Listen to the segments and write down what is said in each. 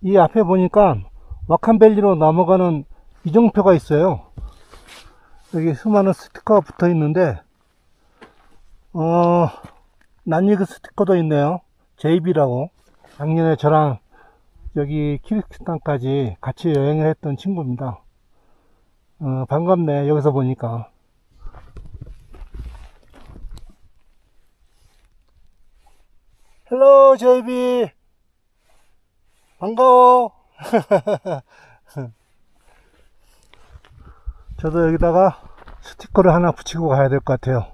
이 앞에 보니까 와칸밸리로 넘어가는 이정표가 있어요. 여기 수많은 스티커가 붙어 있는데, 난이그 스티커도 있네요. JB라고. 작년에 저랑 여기 키르기스탄까지 같이 여행을 했던 친구입니다. 반갑네, 여기서 보니까. 헬로, JB. 반가워. 저도 여기다가 스티커를 하나 붙이고 가야 될 것 같아요.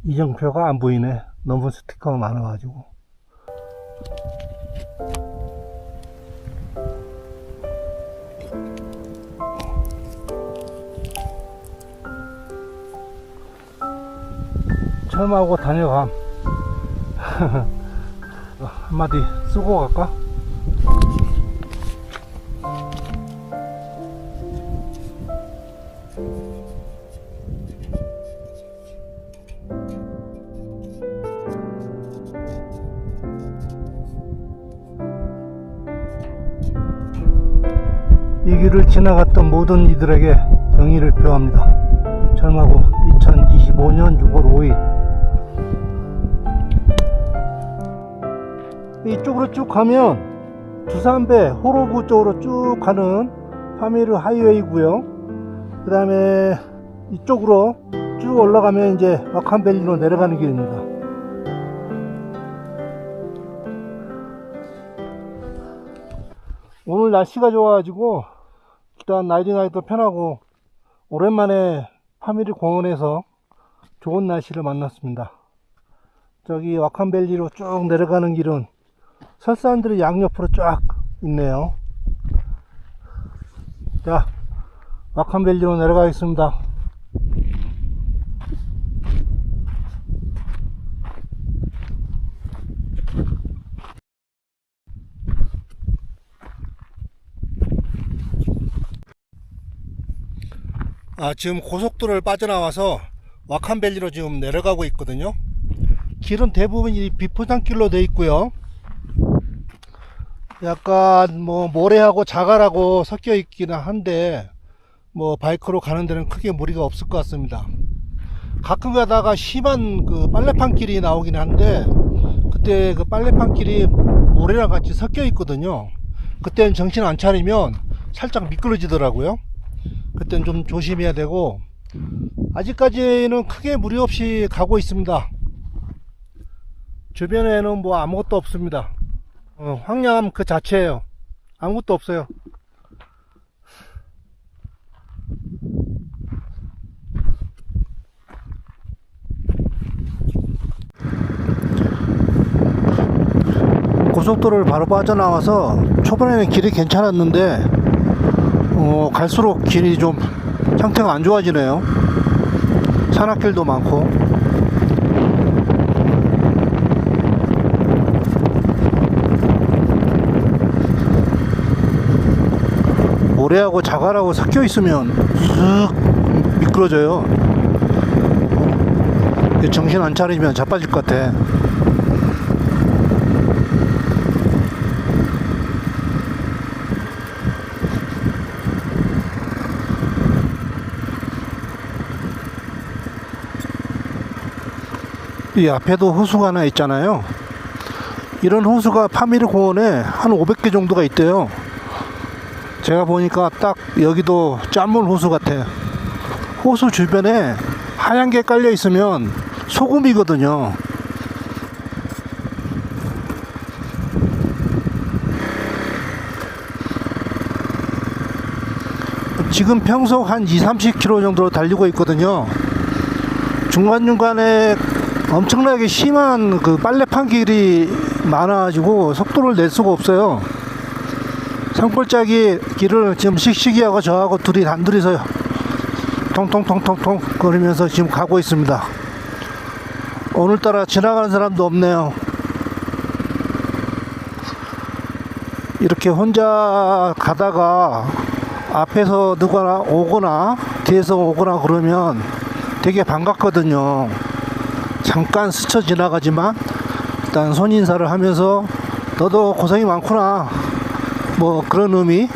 이정표가 안 보이네. 너무 스티커가 많아가지고. 철마하고 다녀감. 한마디 쓰고 갈까? 이 길을 지나갔던 모든 이들에게 경의를 표합니다. 철마고 2025년 6월 5일. 이쪽으로 쭉 가면 두산배 호로구 쪽으로 쭉 가는 파미르 하이웨이고요. 그 다음에 이쪽으로 쭉 올라가면 이제 와칸밸리로 내려가는 길입니다. 오늘 날씨가 좋아가지고 일단 라이딩하기도 편하고 오랜만에 파미르 공원에서 좋은 날씨를 만났습니다. 저기 와칸밸리로 쭉 내려가는 길은 설산들이 양옆으로 쫙 있네요. 자, 와칸밸리로 내려가겠습니다. 지금 고속도로를 빠져나와서 와칸밸리로 지금 내려가고 있거든요. 길은 대부분 이 비포장길로 되어 있고요. 약간 뭐 모래하고 자갈하고 섞여 있기는 한데 뭐 바이크로 가는 데는 크게 무리가 없을 것 같습니다. 가끔 가다가 심한 그 빨래판 길이 나오긴 한데 그때 그 빨래판 길이 모래랑 같이 섞여 있거든요. 그때는 정신 안 차리면 살짝 미끄러지더라고요. 그때는 좀 조심해야 되고 아직까지는 크게 무리 없이 가고 있습니다. 주변에는 뭐 아무것도 없습니다. 황량함 그 자체예요. 아무것도 없어요. 고속도로를 바로 빠져나와서 초반에는 길이 괜찮았는데 갈수록 길이 좀 상태가 안 좋아지네요. 산악길도 많고. 모래하고 자갈하고 섞여 있으면 쓱 미끄러져요. 정신 안 차리면 자빠질 것 같아. 이 앞에도 호수가 하나 있잖아요. 이런 호수가 파미르 공원에 한 500개 정도가 있대요. 제가 보니까 딱 여기도 짠물 호수 같아. 호수 주변에 하얀 게 깔려 있으면 소금이거든요. 지금 평속 한 20-30km 정도 달리고 있거든요. 중간중간에 엄청나게 심한 그 빨래판 길이 많아가지고 속도를 낼 수가 없어요. 산골짜기 길을 지금 씩씩이하고 저하고 둘이 단둘이서 통통통통통 거리면서 지금 가고 있습니다. 오늘따라 지나가는 사람도 없네요. 이렇게 혼자 가다가 앞에서 누가 오거나 뒤에서 오거나 그러면 되게 반갑거든요. 잠깐 스쳐 지나가지만 일단 손인사를 하면서 너도 고생이 많구나. 뭐 그런 의미.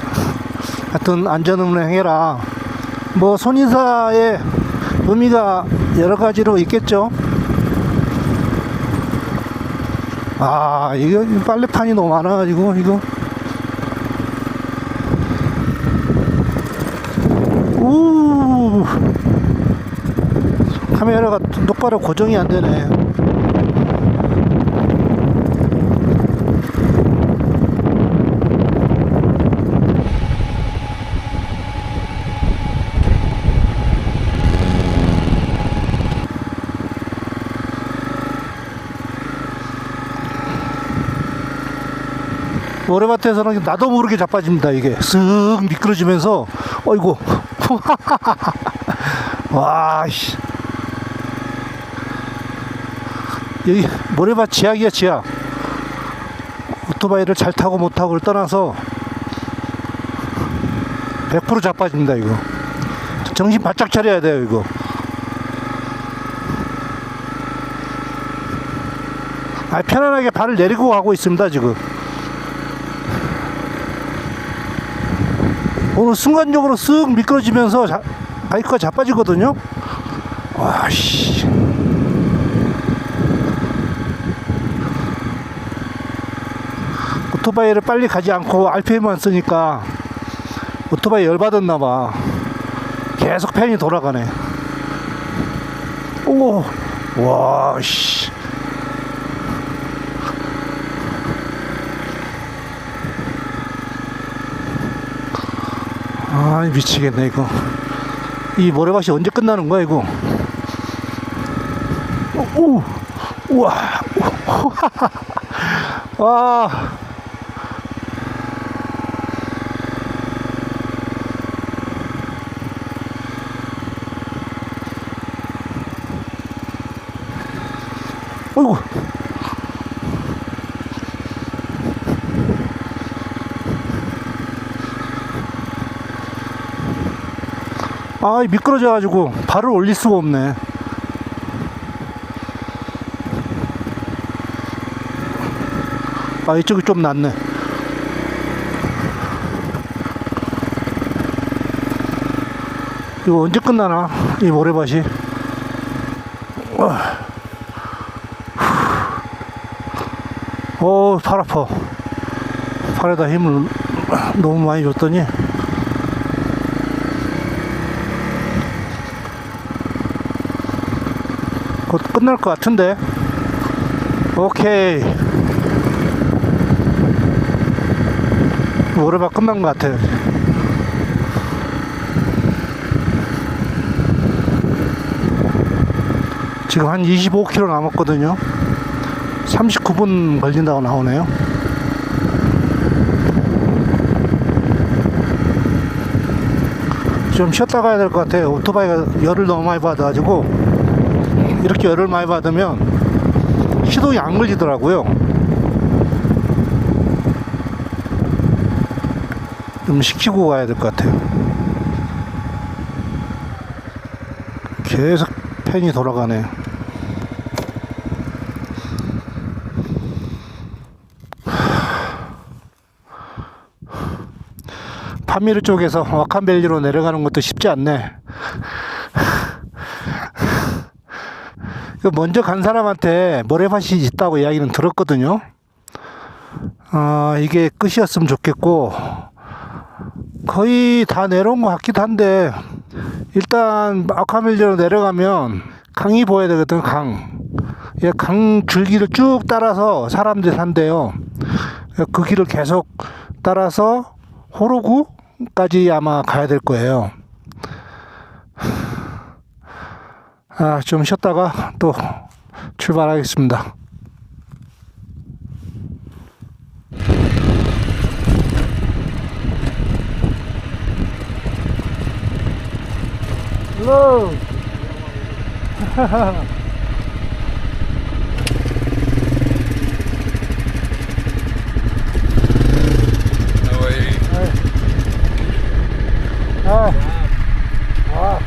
하여튼 안전운행해라. 뭐 손인사의 의미가 여러 가지로 있겠죠. 아, 이거 빨래판이 너무 많아가지고 이거. 우, 카메라가 똑바로 고정이 안 되네. 모래밭에서는 나도 모르게 자빠집니다. 이게 쓱 미끄러지면서 어이구. 와, 씨. 여기 모래밭 지하기야, 지하. 오토바이를 잘 타고 못 타고를 떠나서 100% 자빠집니다. 이거 정신 바짝 차려야 돼요. 이거 편안하게 발을 내리고 가고 있습니다. 지금 오늘 순간적으로 쓱 미끄러지면서 바이크가 자빠지거든요. 와씨. 오토바이를 빨리 가지 않고 RPM만 쓰니까 오토바이 열받았나봐. 계속 팬이 돌아가네. 오, 와씨. 아, 미치겠네 이거. 이 모래밭이 언제 끝나는 거야 이거. 오, 우와. 와. 어이구. 아, 미끄러져가지고 발을 올릴 수가 없네. 아, 이쪽이 좀 낫네. 이거 언제 끝나나 이 모래밭이. 팔 아파. 팔에다 힘을 너무 많이 줬더니 곧 끝날 것 같은데. 오케이. 모래밭 끝난 것 같아요. 지금 한 25km 남았거든요. 39분 걸린다고 나오네요. 좀 쉬었다 가야 될 것 같아요. 오토바이가 열을 너무 많이 받아가지고. 이렇게 열을 많이 받으면 시동이 안 걸리더라고요. 좀 식히고 가야 될 것 같아요. 계속 팬이 돌아가네요. 파미르 쪽에서 와칸밸리로 내려가는 것도 쉽지 않네. 먼저 간 사람한테 모래밭이 있다고 이야기는 들었거든요. 이게 끝이었으면 좋겠고, 거의 다 내려온 것 같기도 한데, 일단 와칸밸리로 내려가면 강이 보여야 되거든. 강 줄기를 쭉 따라서 사람들이 산대요. 그 길을 계속 따라서 호로구까지 아마 가야 될 거예요. 좀 쉬었다가 또 출발하겠습니다. Hello. How are you?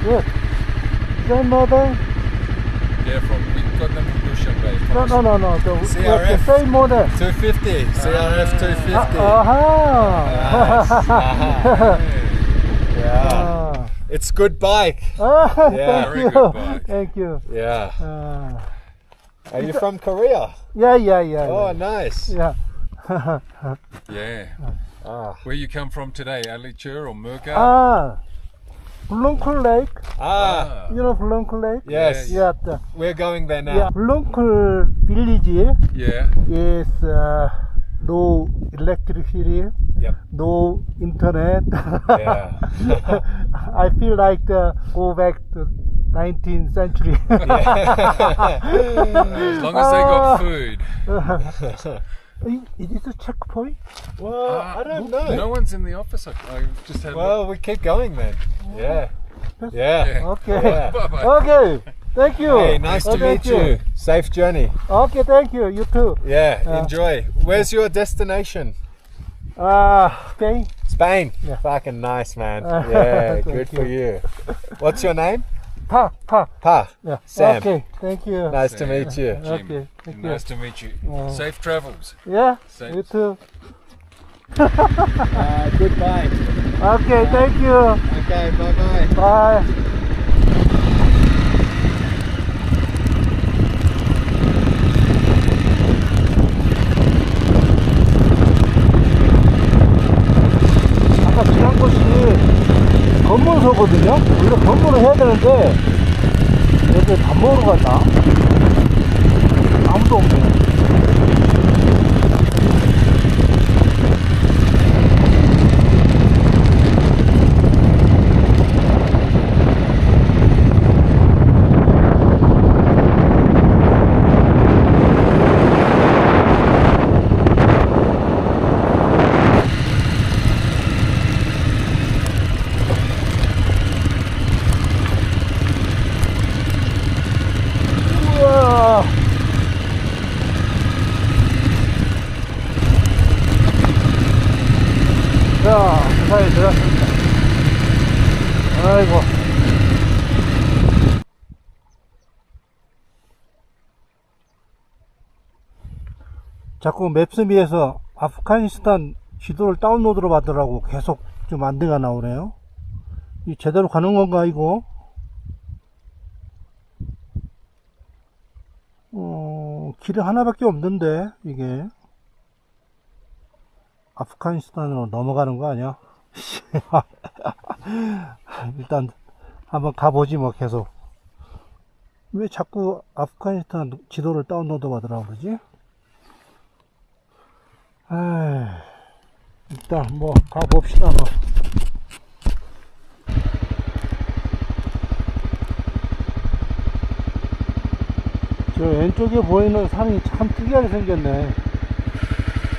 Good. Grandmother? Yeah, we got them from Dushanbe. No, no, no, no. The CRF. same model. 250. CRF 250. Uh-huh. Yeah. It's good bike. Ah, Yeah, thank very you. good bike. Thank you. Yeah. Uh, Are you from Korea? yeah. Oh, nice. Yeah. Yeah. Ah. Where you come from today, Alichur or Murga? Blunkul Lake. Ah. You know Blunkul Lake? Yes. Yeah. We're going there now. Yeah. Blunkul village Yeah. is no electricity, Yep. no internet. Yeah. I feel like go back to 19th century. As long as they got food. Is it a checkpoint? Well, I don't know. No one's in the office. I just had a look. Well, we keep going then. Yeah. Yeah. Yeah. Okay. Yeah. Bye-bye. Okay. Thank you. Hey, nice to Thank meet you. Safe journey. Okay, thank you. You too. Yeah, enjoy. Where's your destination? Okay. Spain. Yeah. Fucking nice, man. Yeah, Thank good for you. What's your name? Pa. Pa. Yeah. Sam. Okay. Thank you. Nice to meet you. Jim, Okay, thank you. nice to meet you. Safe travels. Yeah. Same. You too. Goodbye. Okay. Thank you. Okay, bye-bye. Bye. 아까 지난 곳이 검문소거든요? 원래 검문을 해야 되는데 여기 밥 먹으러 갔나? 아무도 없네. 우와. 자, 무사히 들어왔습니다. 아이고. 자꾸 맵스미에서 아프가니스탄 지도를 다운로드로 받으라고 계속 좀 안대가 나오네요. 이 제대로 가는 건가, 이거? 길이 하나밖에 없는데, 이게. 아프가니스탄으로 넘어가는 거 아니야? 일단, 한번 가보지, 뭐, 계속. 왜 자꾸 아프가니스탄 지도를 다운로드 받으라고 그러지? 일단, 뭐, 가봅시다, 뭐. 저 왼쪽에 보이는 산이 참 특이하게 생겼네.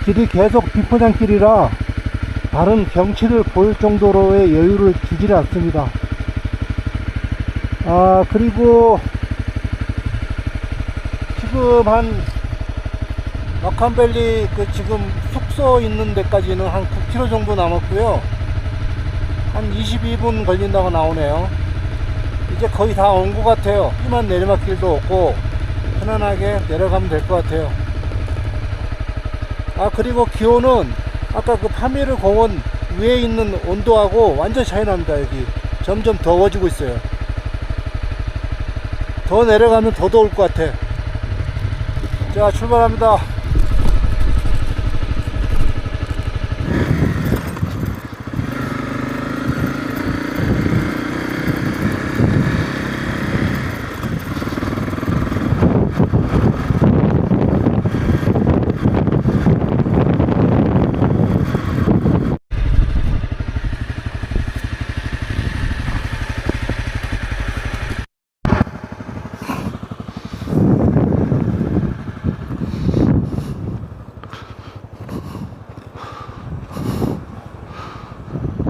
길이 계속 비포장길이라 다른 경치를 보일 정도로의 여유를 주지 않습니다. 그리고 지금 한 마칸밸리 지금 숙소 있는 데까지는 한 9km 정도 남았고요. 한 22분 걸린다고 나오네요. 이제 거의 다 온 것 같아요. 심한 내리막길도 없고 편안하게 내려가면 될 것 같아요. 그리고 기온은 아까 그 파미르 공원 위에 있는 온도하고 완전 차이 납니다. 여기 점점 더워지고 있어요. 더 내려가면 더 더울 것 같아. 자, 출발합니다.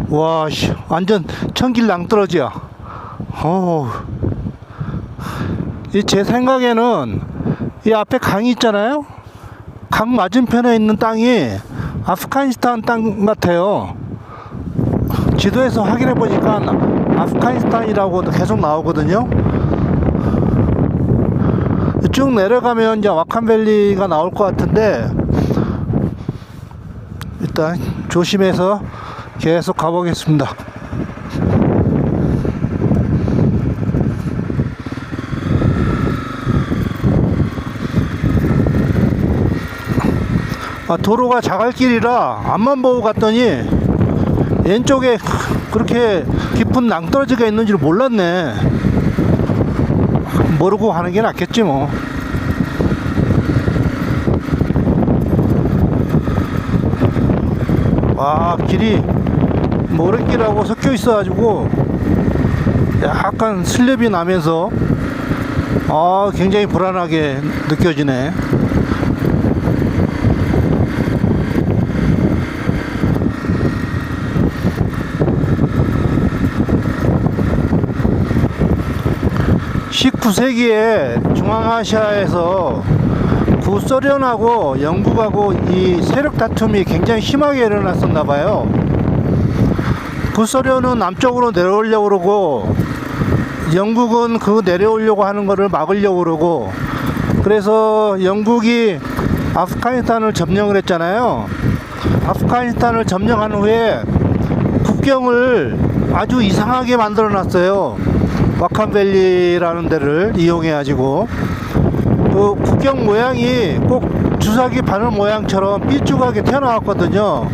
와, 씨, 완전 천길 낭떠러지야. 제 생각에는 이 앞에 강이 있잖아요. 강 맞은편에 있는 땅이 아프가니스탄 땅 같아요. 지도에서 확인해 보니까 아프가니스탄이라고 계속 나오거든요. 쭉 내려가면 이제 와칸밸리가 나올 것 같은데 일단 조심해서 계속 가보겠습니다. 도로가 자갈길이라 앞만 보고 갔더니 왼쪽에 그렇게 깊은 낭떠러지가 있는 줄 몰랐네. 모르고 가는 게 낫겠지 뭐. 와, 길이 모래길하고 섞여 있어 가지고 약간 슬립이 나면서 굉장히 불안하게 느껴지네. (19세기에) 중앙아시아에서 구소련하고 영국하고 이 세력 다툼이 굉장히 심하게 일어났었나 봐요. 구소련은 남쪽으로 내려오려고 그러고 영국은 그 내려오려고 하는 거를 막으려고 그러고, 그래서 영국이 아프가니스탄을 점령을 했잖아요. 아프가니스탄을 점령한 후에 국경을 아주 이상하게 만들어 놨어요. 와칸밸리라는 데를 이용해 가지고 그 국경 모양이 꼭 주사기 바늘 모양처럼 삐죽하게 튀어나왔거든요.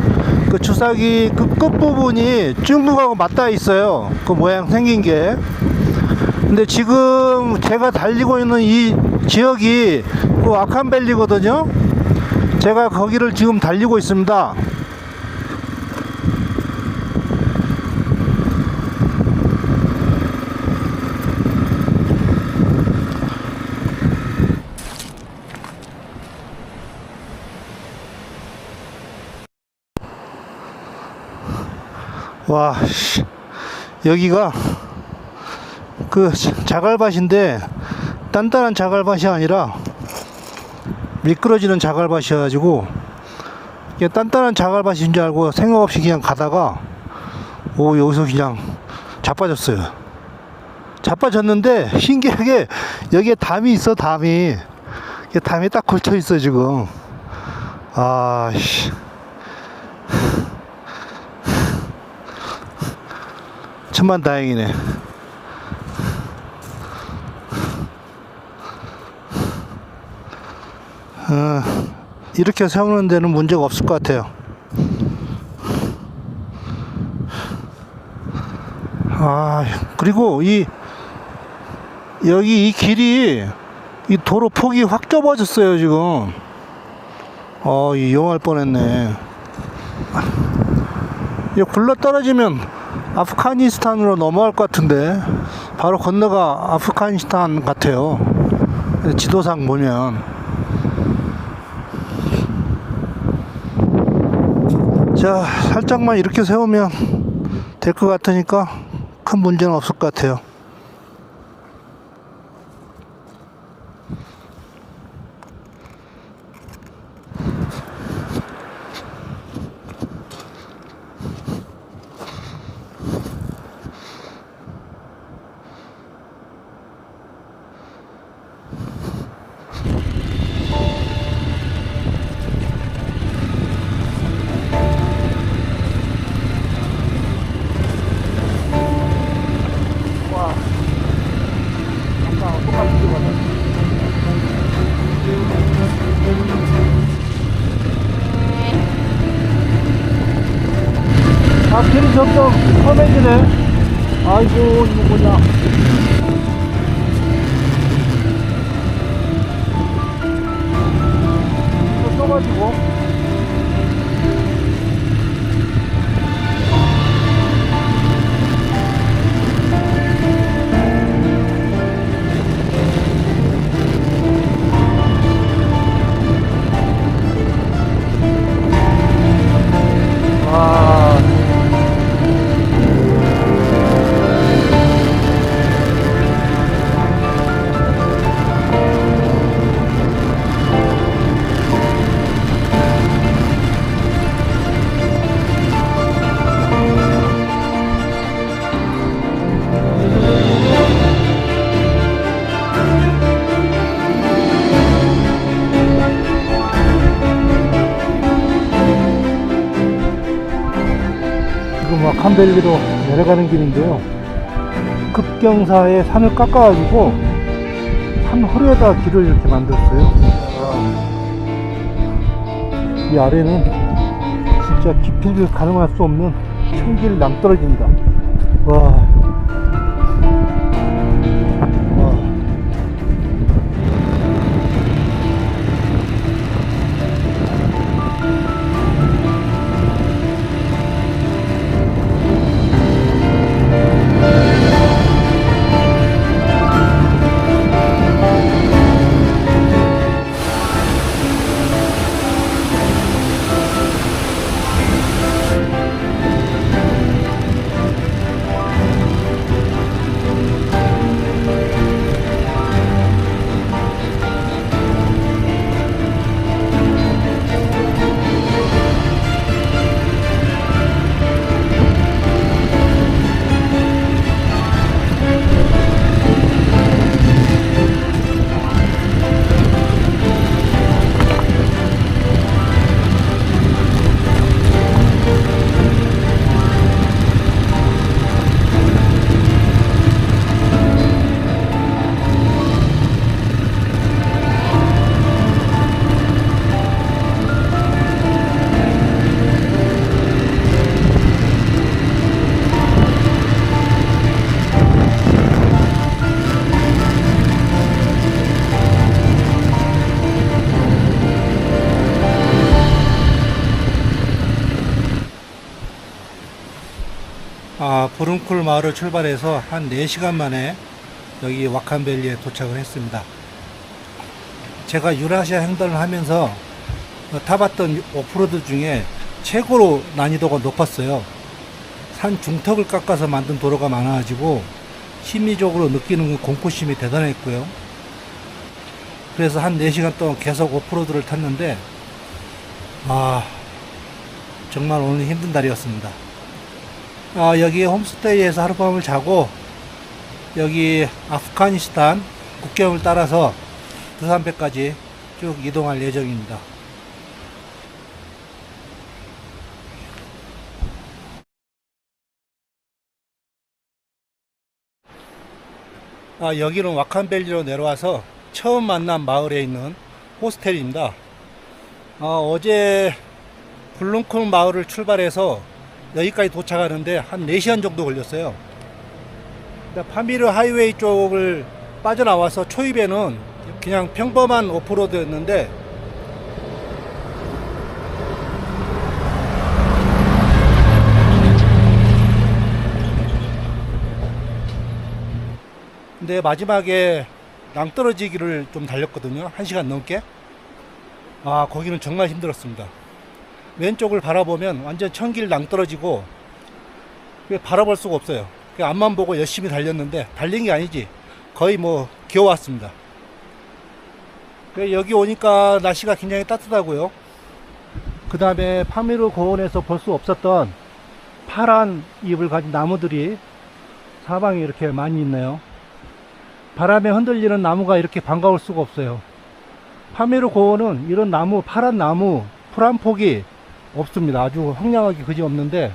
그 주사기 그 끝부분이 중국하고 맞닿아 있어요, 그 모양 생긴 게. 근데 지금 제가 달리고 있는 이 지역이 그 와칸밸리거든요. 제가 거기를 지금 달리고 있습니다. 와, 여기가 그 자갈밭인데 단단한 자갈밭이 아니라 미끄러지는 자갈밭이어 가지고 단단한 자갈밭인 줄 알고 생각 없이 그냥 가다가 여기서 그냥 자빠졌어요. 자빠졌는데 신기하게 여기에 담이 있어. 담이 딱 걸쳐 있어 지금. 천만다행이네. 이렇게 세우는 데는 문제가 없을 것 같아요. 그리고 여기 이 길이 이 도로 폭이 확 좁아졌어요 지금. 이용할 뻔했네. 이거 굴러 떨어지면 아프가니스탄으로 넘어갈 것 같은데, 바로 건너가 아프가니스탄 같아요, 지도상 보면. 자, 살짝만 이렇게 세우면 될 것 같으니까 큰 문제는 없을 것 같아요. 길이 점점 험해지네. 아이고, 이거 뭐냐. 이거 써가지고. 와칸밸리로 내려가는 길인데요. 급경사에 산을 깎아가지고 산 허리에다 길을 이렇게 만들었어요. 이 아래는 진짜 깊이를 가늠할 수 없는 천길 낭떠러지입니다. 와. 부른쿨 마을을 출발해서 한 4시간 만에 여기 와칸밸리에 도착을 했습니다. 제가 유라시아 횡단을 하면서 타봤던 오프로드 중에 최고로 난이도가 높았어요. 산 중턱을 깎아서 만든 도로가 많아가지고 심리적으로 느끼는 공포심이 대단했고요. 그래서 한 4시간 동안 계속 오프로드를 탔는데 정말 오늘 힘든 날이었습니다. 여기 홈스테이에서 하룻밤을 자고 여기 아프가니스탄 국경을 따라서 두산배까지 쭉 이동할 예정입니다. 여기는 와칸밸리로 내려와서 처음 만난 마을에 있는 호스텔입니다. 어제 부른쿨 마을을 출발해서 여기까지 도착하는데 한 4시간 정도 걸렸어요. 파미르 하이웨이 쪽을 빠져나와서 초입에는 그냥 평범한 오프로드였는데 근데 마지막에 낭떠러지기를 좀 달렸거든요. 1시간 넘게. 거기는 정말 힘들었습니다. 왼쪽을 바라보면 완전 천길 낭떠러지고 바라볼 수가 없어요. 앞만 보고 열심히 달렸는데 달린 게 아니지 거의 뭐 기어왔습니다. 여기 오니까 날씨가 굉장히 따뜻하고요. 그 다음에 파미르 고원에서 볼 수 없었던 파란 잎을 가진 나무들이 사방에 이렇게 많이 있네요. 바람에 흔들리는 나무가 이렇게 반가울 수가 없어요. 파미르 고원은 이런 나무, 파란 나무, 풀 한 폭이 없습니다. 아주 황량하게 그지 없는데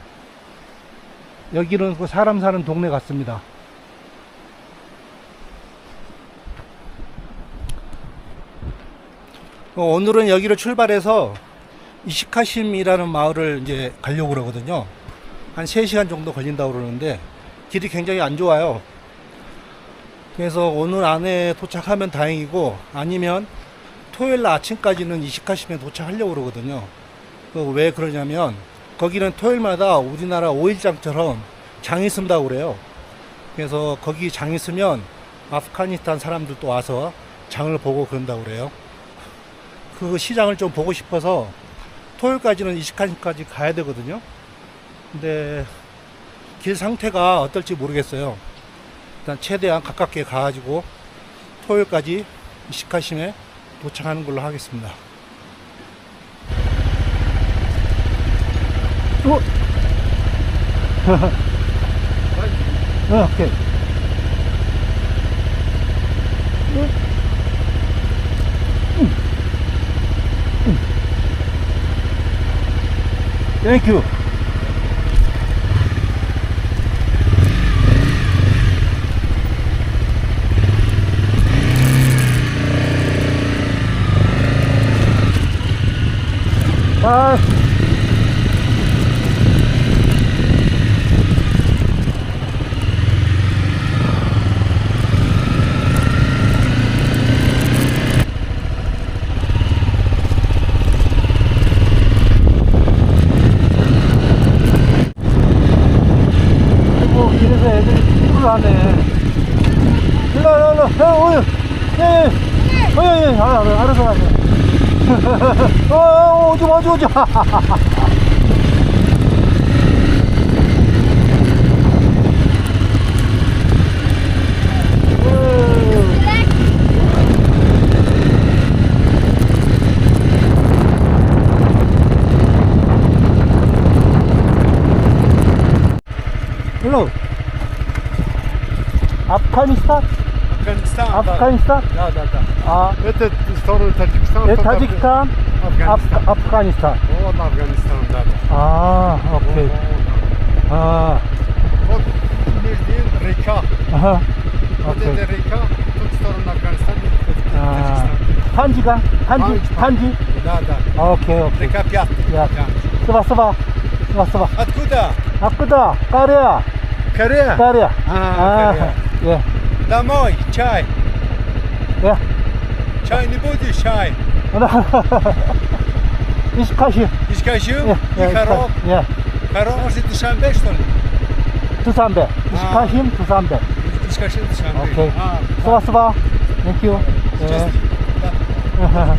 여기는 그 사람 사는 동네 같습니다. 오늘은 여기를 출발해서 이시카심이라는 마을을 이제 가려고 그러거든요. 한 3시간 정도 걸린다고 그러는데 길이 굉장히 안 좋아요. 그래서 오늘 안에 도착하면 다행이고 아니면 토요일 날 아침까지는 이시카심에 도착하려고 그러거든요. 왜 그러냐면 거기는 토요일마다 우리나라 5일장처럼 장이 쓴다고 그래요. 그래서 거기 장이 쓰면 아프가니스탄 사람들도 와서 장을 보고 그런다고 그래요. 그 시장을 좀 보고 싶어서 토요일까지는 이시카심까지 가야 되거든요. 근데 길 상태가 어떨지 모르겠어요. 일단 최대한 가깝게 가가지고 토요일까지 이시카심에 도착하는 걸로 하겠습니다. 오케이. 땡큐. Bye. 아이고, 길에서 애들이 축구를 하네. 일로, 예, 알아서 하네. 오지 마. Hello. Afghanistan? Afghanistan? Да, да, да. А, Это сторону Таджикистана. только Таджикистан? Афганистан. Афганистан. Вот Афганистан, да. А, окей. А, Вот между река. ага. Вот окей. эта река, тут сторона Афганистана, тут 아, Таджикистан. 판지가? Panji. 판지? Да, да. 오케이. Река Пятая. 야, Да. 써봐. Откуда? 아프다. 까리야. Корея? 까리야. Корея. 예. Домой, чай. 예. Чай не будешь, чай. 이스카시. Искажу 예. и хорок. 예. Хороший Душанбе, что ли? 두산배. 이스카심 두산배. Искажу Душанбе. 오케이. 써봐. 땡큐. 예. Да.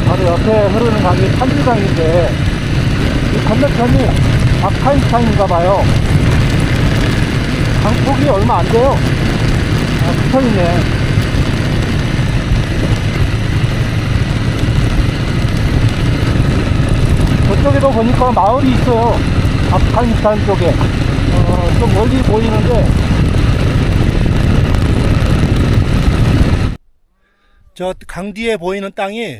바로 옆에 흐르는 강이 판지강인데 이 건너편이 아프가니스탄인가봐요. 강폭이 얼마 안 돼요. 붙어있네. 저쪽에도 보니까 마을이 있어요. 아프가니스탄 쪽에 좀 멀리 보이는데 저 강 뒤에 보이는 땅이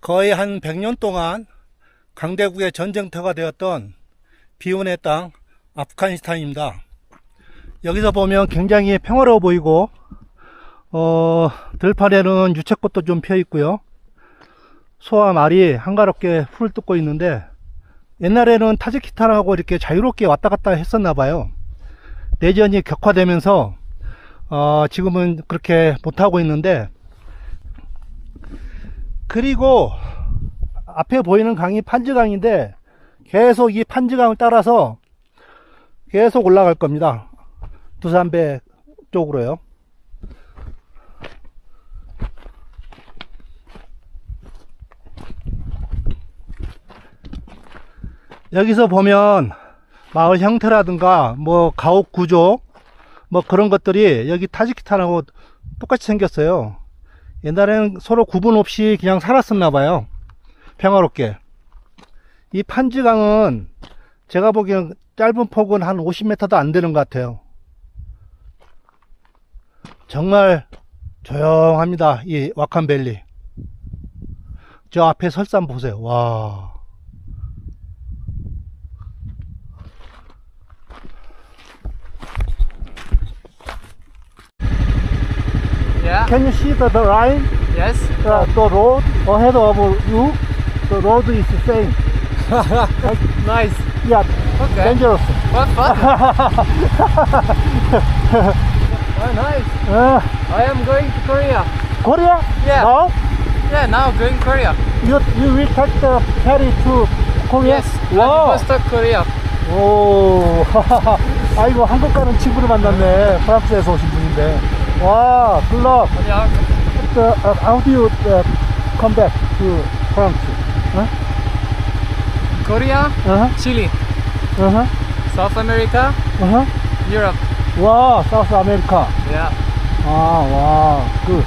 거의 한 100년 동안 강대국의 전쟁터가 되었던 비운의 땅 아프가니스탄입니다. 여기서 보면 굉장히 평화로워 보이고 들판에는 유채꽃도 좀 펴 있고요. 소와 말이 한가롭게 풀을 뜯고 있는데 옛날에는 타지키스탄하고 이렇게 자유롭게 왔다 갔다 했었나 봐요. 내전이 격화되면서 지금은 그렇게 못하고 있는데, 그리고 앞에 보이는 강이 판지강인데 계속 이 판지강을 따라서 계속 올라갈 겁니다. 두산배 쪽으로요. 여기서 보면 마을 형태라든가 뭐 가옥 구조 뭐 그런 것들이 여기 타지키스탄하고 똑같이 생겼어요. 옛날에는 서로 구분 없이 그냥 살았었나 봐요. 평화롭게. 이 판지강은 제가 보기엔 짧은 폭은 한 50m도 안 되는 것 같아요. 정말 조용합니다. 이 와칸밸리. 저 앞에 설산 보세요. 와. Yeah. Can you see the line? Yes. The road ahead of you? The road is the same. Nice. Yeah, Okay. dangerous. What fun. Oh, nice. I am going to Korea. Korea? Yeah. Now? Yeah, now going Korea. You will take the ferry to Korea? Yes. Wow. Vladivostok, Korea. 오. 아이고, 한국 가는 친구를 만났네. 프랑스에서 오신 분인데. 와, 굿럭. Yeah. How do you come back to France? Korea, Chile, South America, Europe. 와, 사우스 아메리카. Yeah. 아, 와, 굿.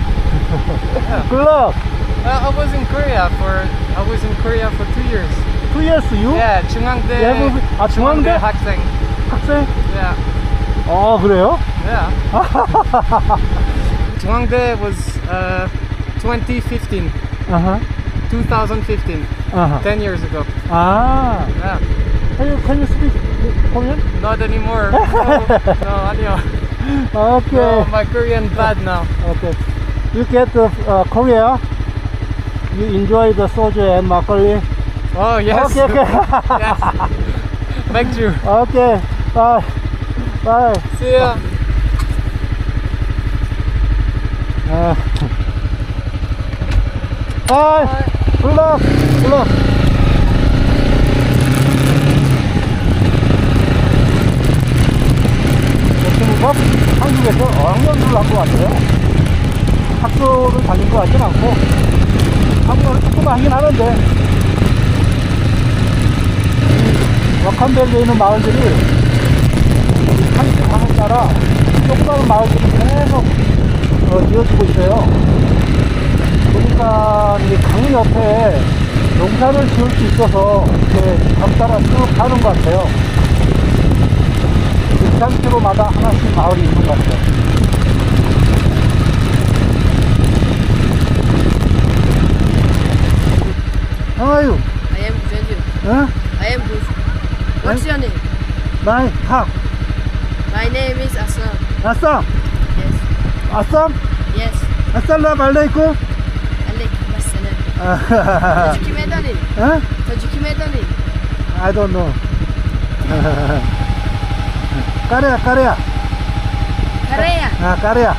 굿럭. I was in Korea for 2 years. 2 years you? Yeah, 중앙대. 아, 중앙대? 학생. 학생? Yeah. 아, 그래요? Yeah. 중앙대 was 2015. 2015. 10 years ago. 아, Yeah. can you speak Korean? Not anymore. No, 아니요. Okay. No, my Korean bad now. Okay. You get to Korea. You enjoy the soju and makgeolli. Oh yes. Okay, okay. Yes. Thank you. Okay. Bye. Bye. See ya. Bye. Good luck. Good luck. 친구가 한국에서 어학연수를 한 것 같아요. 학교를 다닌 것 같진 않고 한국어를 조금 하긴 하는데 워칸벨리에 있는 마을들이 산길 강을 따라 조그마한 마을들이 계속 지어지고 있어요. 보니까 이 강 옆에 농사를 지을 수 있어서 이렇게 강 따라 쭉 가는 것 같아요. 3km마다 하나씩 마을이 있는 것 같아요. How are you? I am Benju. Huh? I am Bush. What's your name? My Hak. My name is Assam. Assam. Yes. Assam? Yes. Assalamu alaikum. Alaikum assalam. Tajiki medani. Huh? Tajiki medani. I don't know. Korea, Korea. Korea. Korea.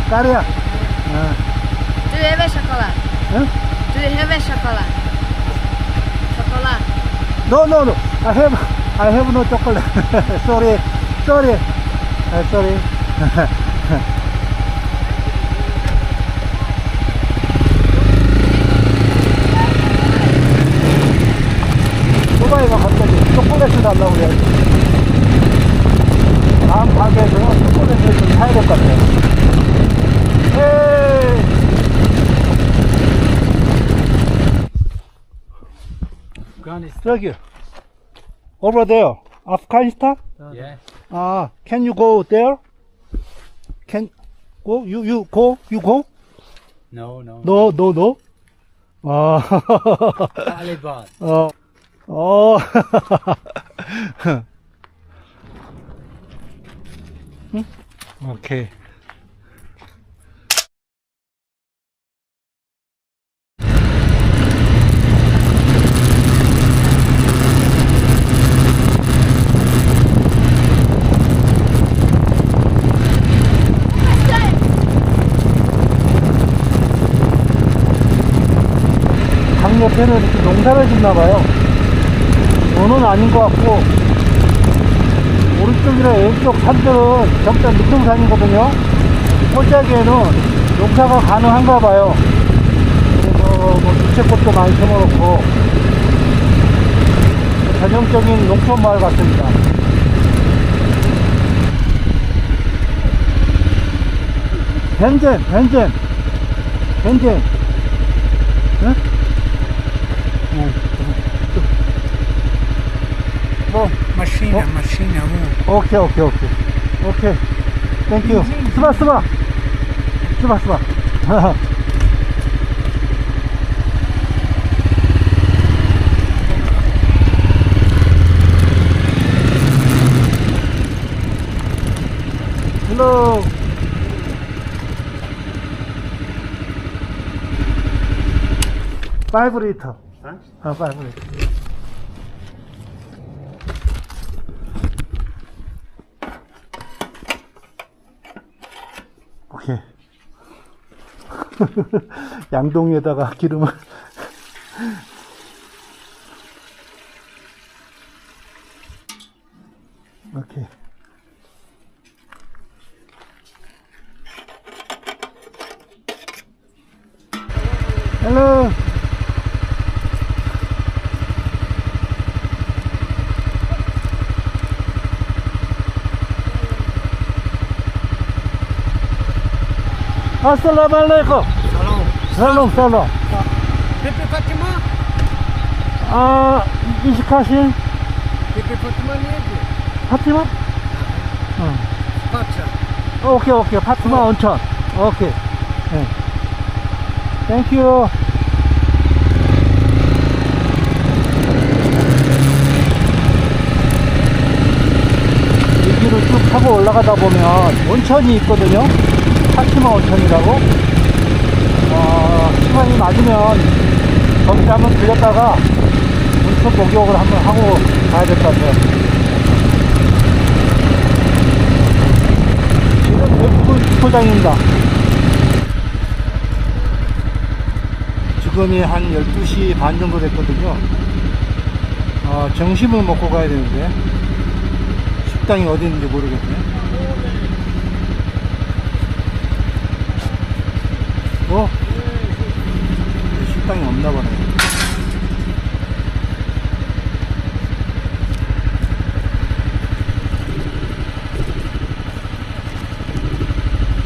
Korea. Do you have a chocolate? Huh? Do you have a chocolate? Chocolate. No, no, no. I have no chocolate. Sorry. Sorry. Sorry. 오바이가 갑자기 초콜릿을 달라고 그래야지. 다음 가게에서 초콜릿을 좀 사야 될 것 같아요. 에이! 저기, over there, Afghanistan? Yeah. Can you go there? Can go? You go? You go? No, no. No, no, no. Taliban. Okay. 강 옆에는 이렇게 농사를 짓나봐요. 원은 아닌 것 같고, 오른쪽이나 왼쪽 산들은 전부 다 믹동산이거든요. 포지하기에는 농사가 가능한가 봐요. 그래서 뭐 유채꽃도 많이 심어놓고, 전형적인 농촌 마을 같습니다. 벤젠. 응? 뭐, Machina, 오케이. 땡큐. 스바. 헬로. 파이브 리터. 파이브 리터. 오케이. 양동이에다가 기름을. 오케이. 헬로. Assalamu alaikum. Salam. Pepe Fatima? 이시카신 Pepe Fatima neydi? 파티마? Pacha. 오케이. 파티마 온천. 오케이. 네. 땡큐. 여기를 쭉 타고 올라가다 보면 온천이 있거든요. 파치마 온천이라고. 시간이 맞으면 거기 한번 들렸다가 온천 목욕을 한번 하고 가야 될 것 같아요. 이건 대부분 주차장입니다. 지금이 한 12시 반 정도 됐거든요. 점심을 먹고 가야 되는데 식당이 어디 있는지 모르겠네. 식당이 없나 보네.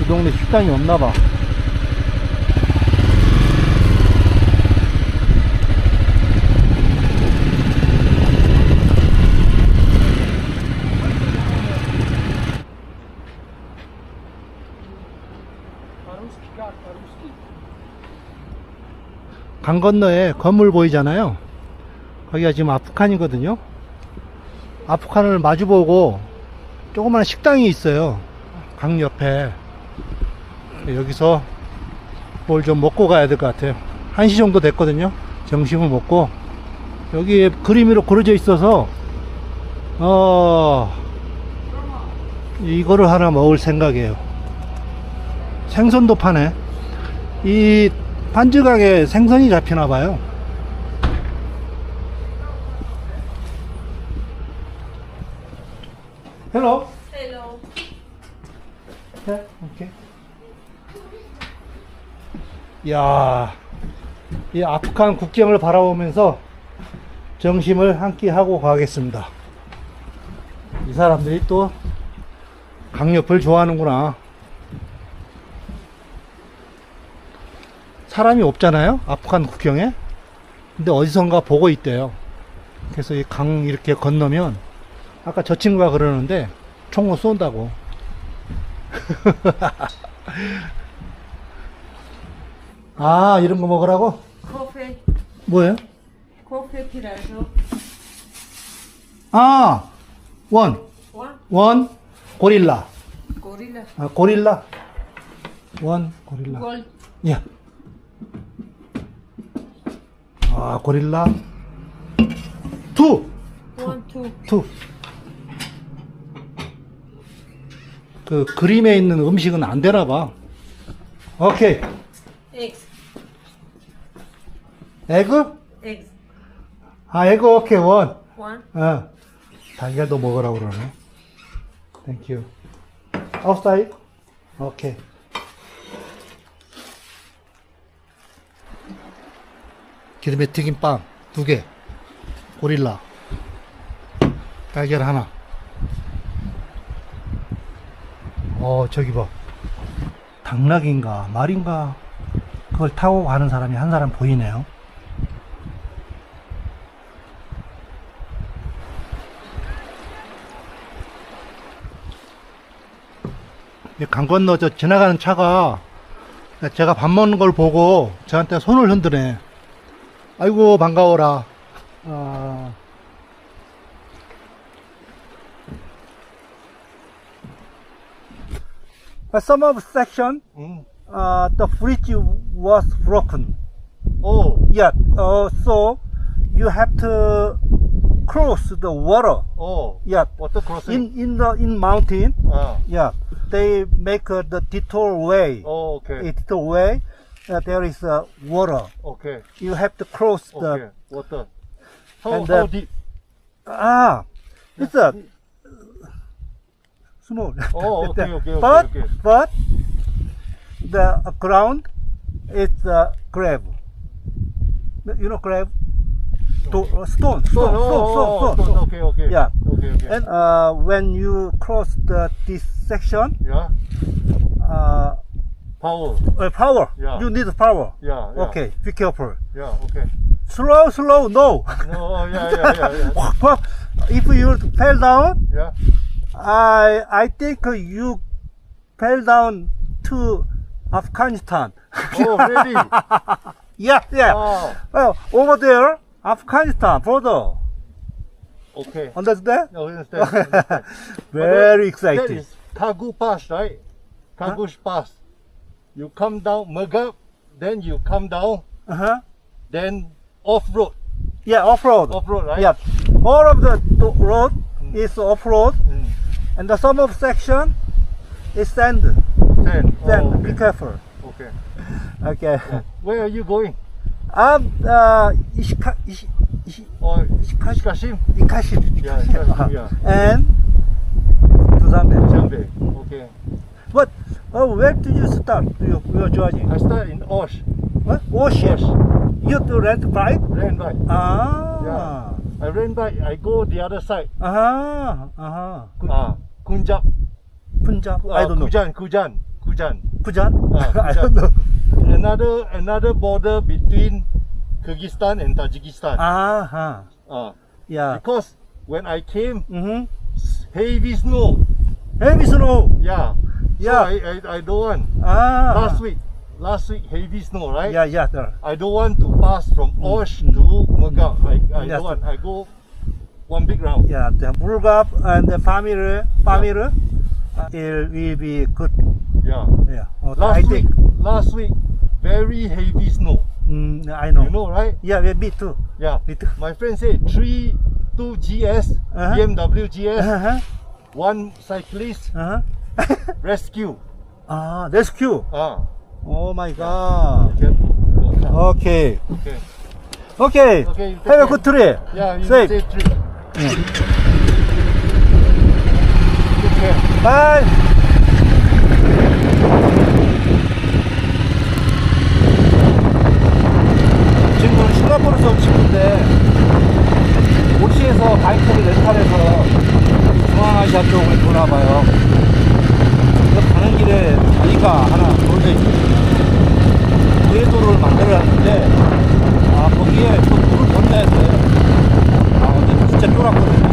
이 동네 식당이 없나 봐. 강 건너에 건물 보이잖아요. 거기가 지금 아프칸이거든요. 아프칸을 마주보고 조그마한 식당이 있어요. 강 옆에. 여기서 뭘 좀 먹고 가야 될 것 같아요. 1시 정도 됐거든요. 점심을 먹고. 여기 그림으로 그려져 있어서 이거를 하나 먹을 생각이에요. 생선도 파네. 이 반지강에 생선이 잡히나봐요. Hello. Hello. Yeah, okay. 이야, 이 아프간 국경을 바라보면서 점심을 한 끼 하고 가겠습니다. 이 사람들이 또 강옆을 좋아하는구나. 사람이 없잖아요, 아프간 국경에. 근데 어디선가 보고 있대요. 그래서 이 강 이렇게 건너면 아까 저 친구가 그러는데 총을 쏜다고. 아, 이런 거 먹으라고? Coffee. 뭐예요? Coffee 필요해서. 아, 원 고릴라. Gorilla. 고릴라. 원 고릴라. Gold. 예. 고릴라. 투. 1, 2. 투. 그 그림에 있는 음식은 안 되나 봐. 오케이. Eggs. 에그? Eggs. 에그 오케이. 원. 1. 달걀도 먹으라고 그러네. 땡큐. 아웃사이드? 오케이. 기름에 튀긴 빵 2개. 고릴라. 달걀 하나. 저기 봐. 당나귀인가 말인가 그걸 타고 가는 사람이 한 사람 보이네요. 강 건너 저 지나가는 차가 제가 밥 먹는 걸 보고 저한테 손을 흔드네. 아이고 반가워라. Some of section, the bridge was broken. Oh, yeah. So you have to cross the water. Oh, Yeah. water crossing. In mountain. Ah. Yeah. They make the detour way. Oh, okay. Detour way. There is water. Okay. You have to cross Okay. Water. How, And, how deep? It's a small. Oh, okay, okay, but okay. but the ground is grave. You know grave? Stone. Okay, okay. Yeah. Okay, okay. And when you cross this section, Yeah. Power. power. Yeah. You need power. Yeah, yeah. Okay, be careful. Yeah, okay. Slow, no. No, yeah. If you fell down, Yeah. I think you fell down to Afghanistan. Oh, really? Yeah. Oh. Over there, Afghanistan border. Okay. Understand? No, understand. understand. Very That exciting. is Kagu Pass, right? Kagu's Pass. You come down Megap, then you come down, Uh-huh. then off-road. Yeah, off-road. Off-road, right? Yeah, all of the road is off-road, Mm. and the some of section is sand. Then, Sand. oh, Be okay. careful. Okay. Okay. Where are you going? Or Ishkashim? Ikashim. Yeah, Ishkashim, yeah. And Tuzambe. Jambe. Okay. But where did you start your journey? I start in Osh. What? Ocean. Osh. You to rent bike? Ran bike. Ah. I ran bike. I go the other side. Kunjab. Punjab. I don't know. Kujan. Kujan? I Kujan. don't know. Another border between Kyrgyzstan and Tajikistan. Yeah. Because when I came, Mm-hmm. heavy snow. Heavy snow. Yeah. Yeah. So I don't want. Last week heavy snow, right? Yeah, there. I don't want to pass from Osh to Megap. I Yes. don't want. I go one big round. Yeah, the Bulgap and the family it will be good. Yeah. Yeah. I think. Last week, very heavy snow. I know. You know, right? Yeah, me too. Yeah. Me too. My friend said 2 GS, Uh-huh. BMW GS, Uh-huh. one cyclist Uh-huh. rescue. Rescue. Oh my God. Okay. Okay. Okay. Okay, you take Have a care. good trip. Yeah, you Safe. safe trip. Take care. Bye. 친구는 싱가포르에서 온 친구인데 오시에서 바이크를 렌탈해서 중앙아시아 쪽을 도나봐요. 그래서 가는 길에 다리가 하나 돌져 있거든요. 구해도로를 만들어놨는데 거기에 또 물을 건너야 돼. 근데 진짜 쫄았거든요.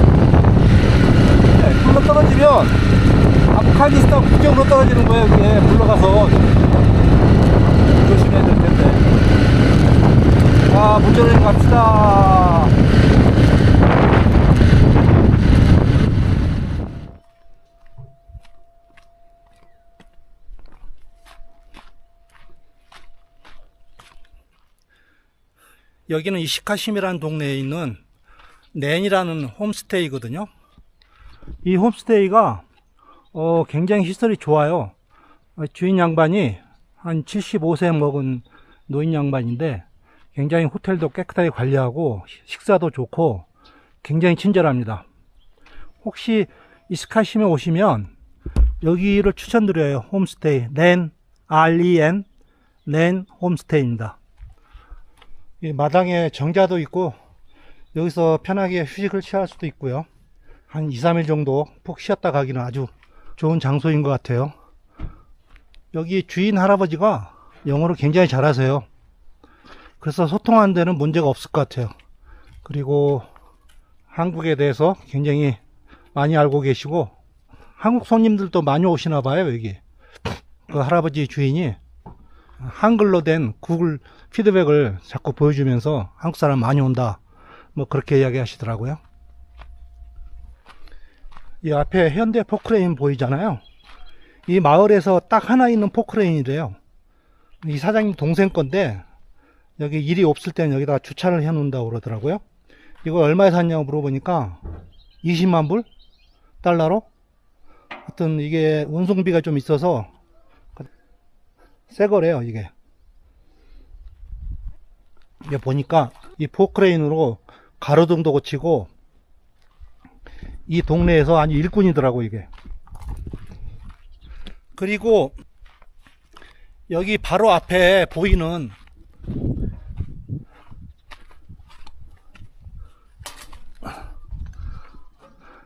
네, 물로 떨어지면 아프가니스탄 국경으로 떨어지는 거예요. 이게 물러가서 조심해야 될 텐데. 자, 문제를 갑시다. 여기는 이시카심이라는 동네에 있는 낸이라는 홈스테이거든요. 이 홈스테이가 굉장히 시설이 좋아요. 주인 양반이 한 75세 먹은 노인 양반인데 굉장히 호텔도 깨끗하게 관리하고 식사도 좋고 굉장히 친절합니다. 혹시 이시카심에 오시면 여기를 추천드려요. 홈스테이 낸 REN 낸 홈스테이입니다. 이 마당에 정자도 있고 여기서 편하게 휴식을 취할 수도 있고요. 한 2, 3일 정도 푹 쉬었다 가기는 아주 좋은 장소인 것 같아요. 여기 주인 할아버지가 영어를 굉장히 잘하세요. 그래서 소통하는 데는 문제가 없을 것 같아요. 그리고 한국에 대해서 굉장히 많이 알고 계시고 한국 손님들도 많이 오시나 봐요. 여기 그 할아버지 주인이 한글로 된 구글 피드백을 자꾸 보여주면서 한국 사람 많이 온다 뭐 그렇게 이야기 하시더라고요. 이 앞에 현대 포크레인 보이잖아요. 이 마을에서 딱 하나 있는 포크레인이래요. 이 사장님 동생 건데 여기 일이 없을 때는 여기다가 주차를 해 놓는다고 그러더라고요. 이거 얼마에 샀냐고 물어보니까 20만 불? 달러로? 하여튼 이게 운송비가 좀 있어서 새 거래요. 이게 보니까 이 포크레인으로 가로등도 고치고 이 동네에서 아주 일꾼이더라고 이게. 그리고 여기 바로 앞에 보이는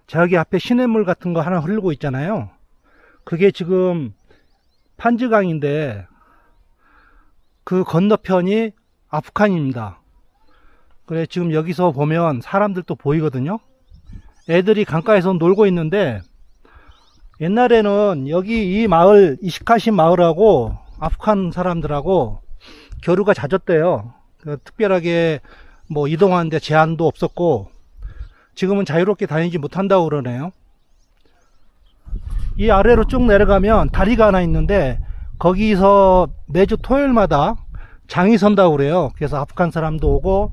저기 앞에 시냇물 같은 거 하나 흐르고 있잖아요. 그게 지금 판즈강인데 그 건너편이 아프간입니다. 그래 지금 여기서 보면 사람들도 보이거든요. 애들이 강가에서 놀고 있는데 옛날에는 여기 이 마을 이시카심 마을하고 아프간 사람들하고 교류가 잦았대요. 특별하게 뭐 이동하는데 제한도 없었고 지금은 자유롭게 다니지 못한다고 그러네요. 이 아래로 쭉 내려가면 다리가 하나 있는데 거기서 매주 토요일마다 장이 선다고 그래요. 그래서 아프간 사람도 오고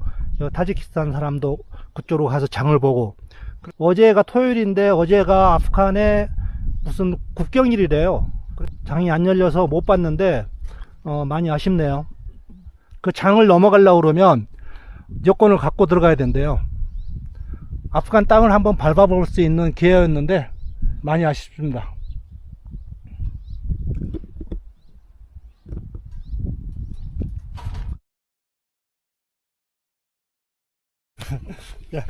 타지키스탄 사람도 그쪽으로 가서 장을 보고. 어제가 토요일인데 어제가 아프간의 무슨 국경일이래요. 장이 안 열려서 못 봤는데 많이 아쉽네요. 그 장을 넘어가려고 그러면 여권을 갖고 들어가야 된대요. 아프간 땅을 한번 밟아볼 수 있는 기회였는데 많이 아쉽습니다. Yeah.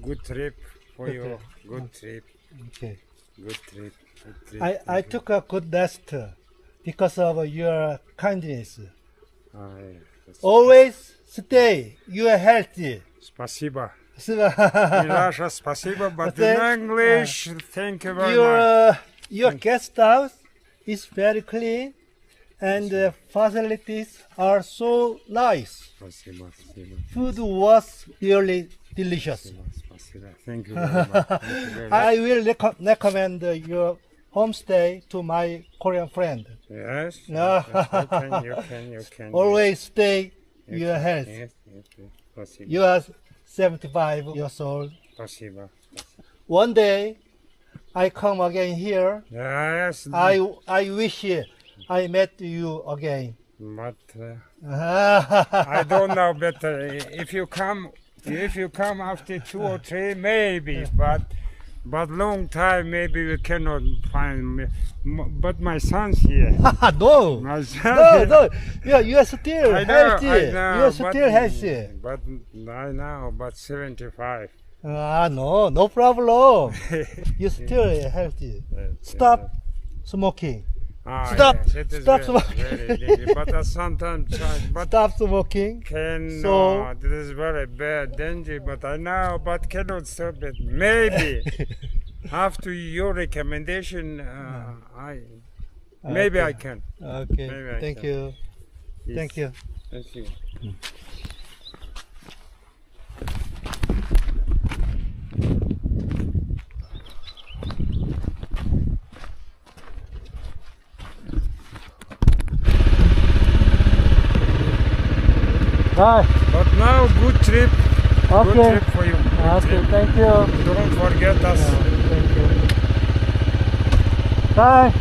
Good trip for you. Okay. Good trip. Okay. Good trip. Good trip. I took a good rest because of your kindness. Always stay. You are healthy. Спасибо. Milasha, спасибо, but in English, thank you very much. Your guest house is very clean and the facilities are so nice. Спасибо, спасибо, Food was really delicious. спасибо. Thank you very much. Thank you very much. I will recommend your homestay to my Korean friend. Yes, No. you can. Always stay Yes, your health. Yes, yes, yes. Спасибо, You are 75 years old. спасибо. One day I come again here. Yes, I wish I met you again. but I don't know, but if you come after 2 or 3, maybe, but long time maybe we cannot find me. But my son's here. No. My son No, here. no. You are still I know, healthy. I know, You are still healthy. But I know, but 75. No problem. You still healthy. Yes, Stop yes, smoking. yes. Stop. Yes, it is Stop very, smoking. very dangerous. But sometimes, but Stop smoking. So- this is very bad danger. But I know, but cannot stop it. Maybe after your recommendation, maybe I can. Okay. Maybe I Thank can. you. Yes. Thank you. Thank you. Bye. But now, good trip. Good Okay. trip for you. Good Okay. trip. Thank you. Don't forget us. Thank you. Bye.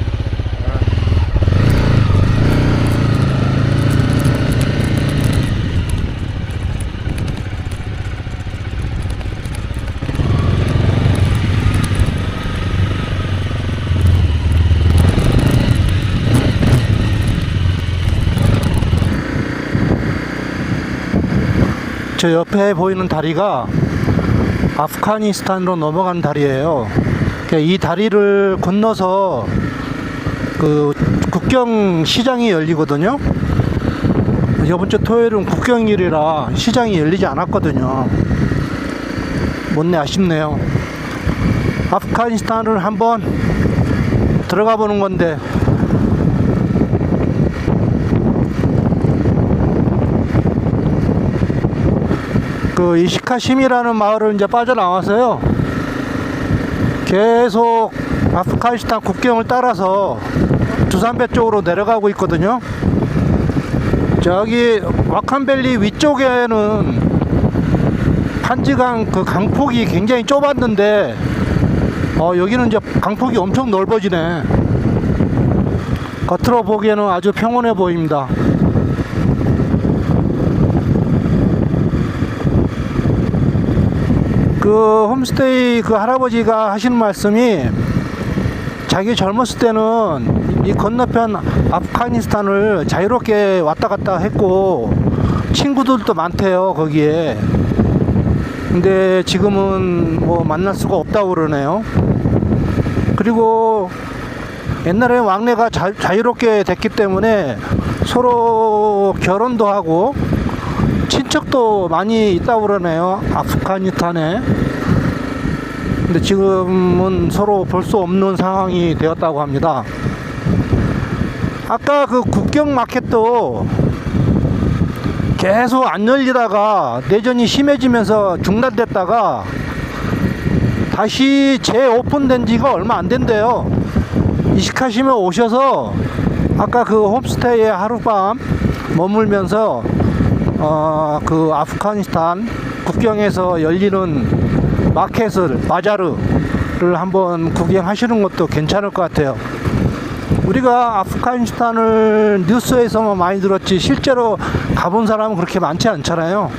저 옆에 보이는 다리가 아프가니스탄으로 넘어가는 다리예요. 이 다리를 건너서 그 국경 시장이 열리거든요. 이번 주 토요일은 국경일이라 시장이 열리지 않았거든요. 못내 아쉽네요. 아프가니스탄을 한번 들어가 보는 건데 그 이시카심이라는 마을을 이제 빠져나와서요. 계속 아프가니스탄 국경을 따라서 두산베 쪽으로 내려가고 있거든요. 저기 와칸밸리 위쪽에는 판지강 그 강폭이 굉장히 좁았는데 여기는 이제 강폭이 엄청 넓어지네. 겉으로 보기에는 아주 평온해 보입니다. 그 홈스테이 그 할아버지가 하시는 말씀이 자기 젊었을 때는 이 건너편 아프가니스탄을 자유롭게 왔다 갔다 했고 친구들도 많대요 거기에. 근데 지금은 뭐 만날 수가 없다고 그러네요. 그리고 옛날에 왕래가 자유롭게 됐기 때문에 서로 결혼도 하고 친척도 많이 있다고 그러네요 아프가니스탄에. 근데 지금은 서로 볼 수 없는 상황이 되었다고 합니다. 아까 그 국경 마켓도 계속 안 열리다가 내전이 심해지면서 중단됐다가 다시 재오픈된 지가 얼마 안 된대요. 이식하시면 오셔서 아까 그 홈스테이에 하룻밤 머물면서 그 아프가니스탄 국경에서 열리는 마켓을 바자르를 한번 구경하시는 것도 괜찮을 것 같아요. 우리가 아프가니스탄을 뉴스에서만 많이 들었지 실제로 가본 사람은 그렇게 많지 않잖아요.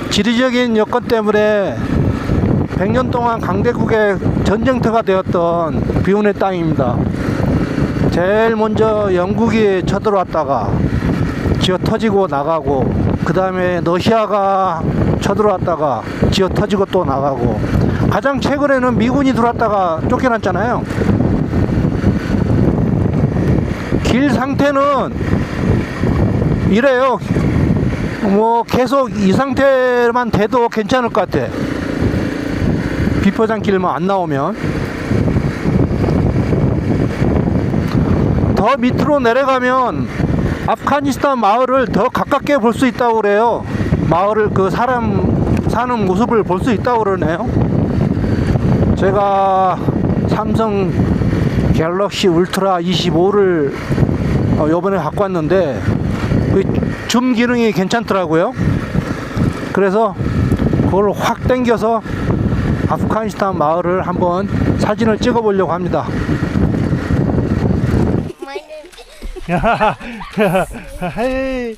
지리적인 여건 때문에 100년 동안 강대국의 전쟁터가 되었던 비운의 땅입니다. 제일 먼저 영국이 쳐들어왔다가 지어 터지고 나가고, 그 다음에 러시아가 쳐들어왔다가 지어 터지고 또 나가고, 가장 최근에는 미군이 들어왔다가 쫓겨났잖아요. 길 상태는 이래요. 뭐 계속 이 상태만 돼도 괜찮을 것 같아. 비포장길만 안 나오면. 더 밑으로 내려가면 아프가니스탄 마을을 더 가깝게 볼 수 있다고 그래요. 마을을, 그 사람 사는 모습을 볼 수 있다고 그러네요. 제가 삼성 갤럭시 울트라 25를 요번에 갖고 왔는데 줌 기능이 괜찮더라고요. 그래서 그걸 확 당겨서 아프가니스탄 마을을 한번 사진을 찍어 보려고 합니다. My name Hey.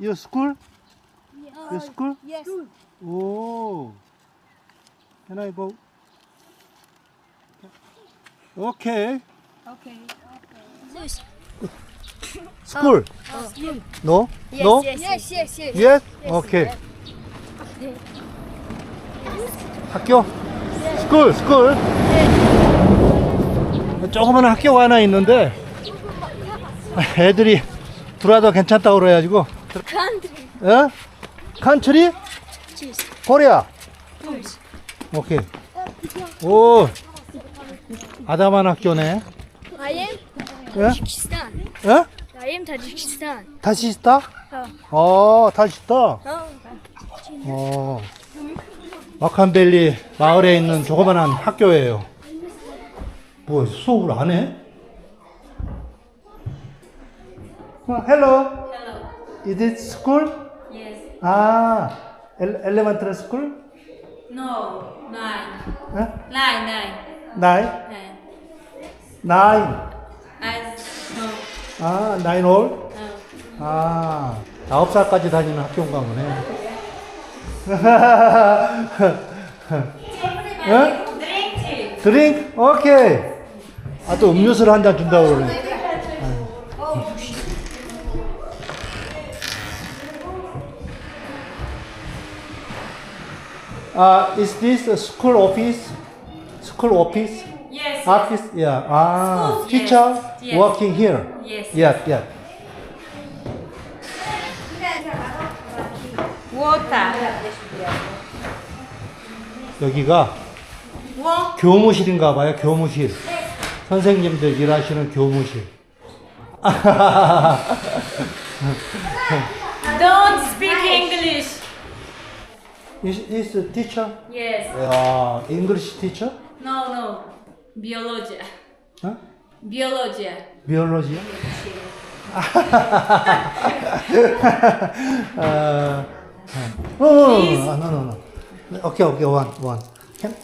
Your school? Your school? Yes. Oh. Can I go? Okay. Okay. School? No? Yes, No? yes, yes, yes, yes. Yes? Okay. 학교? School, school. 조그마한 학교가 하나 있는데 애들이 들어와도 괜찮다고 그래가지고. Country. 어? Country? Cheers. 코리아. Cheers. 오케이. 오. 아담한 학교네. I am 예? Tajikistan. 어? I am Tajikistan. 타시스타? 타시스타. 마칸벨리 마을에 있는 조그만한 학교예요. 뭐 수업을 안 해? Hello. Is it school? Yes. Elementary school? No. 9. 어? 9. 9. Nine? Nine. No. 9 old? No. 9살까지 다니는 학교인가 보네. 어? Drink. 드링크? 오케이. 또 음료수를 한 잔 준다고 그러네. Is this a school office? School office? Yes. Office? Yeah. Schools, Teacher yes. Yes. working here? Yes. Yeah. Water. 여기가 What? 교무실인가 봐요. 교무실. 선생님들 일하시는 교무실. Don't speak English. Is a teacher? Yes. English teacher? No. Biology. 어? Biology. 비올로지요? No. Okay, one. Can?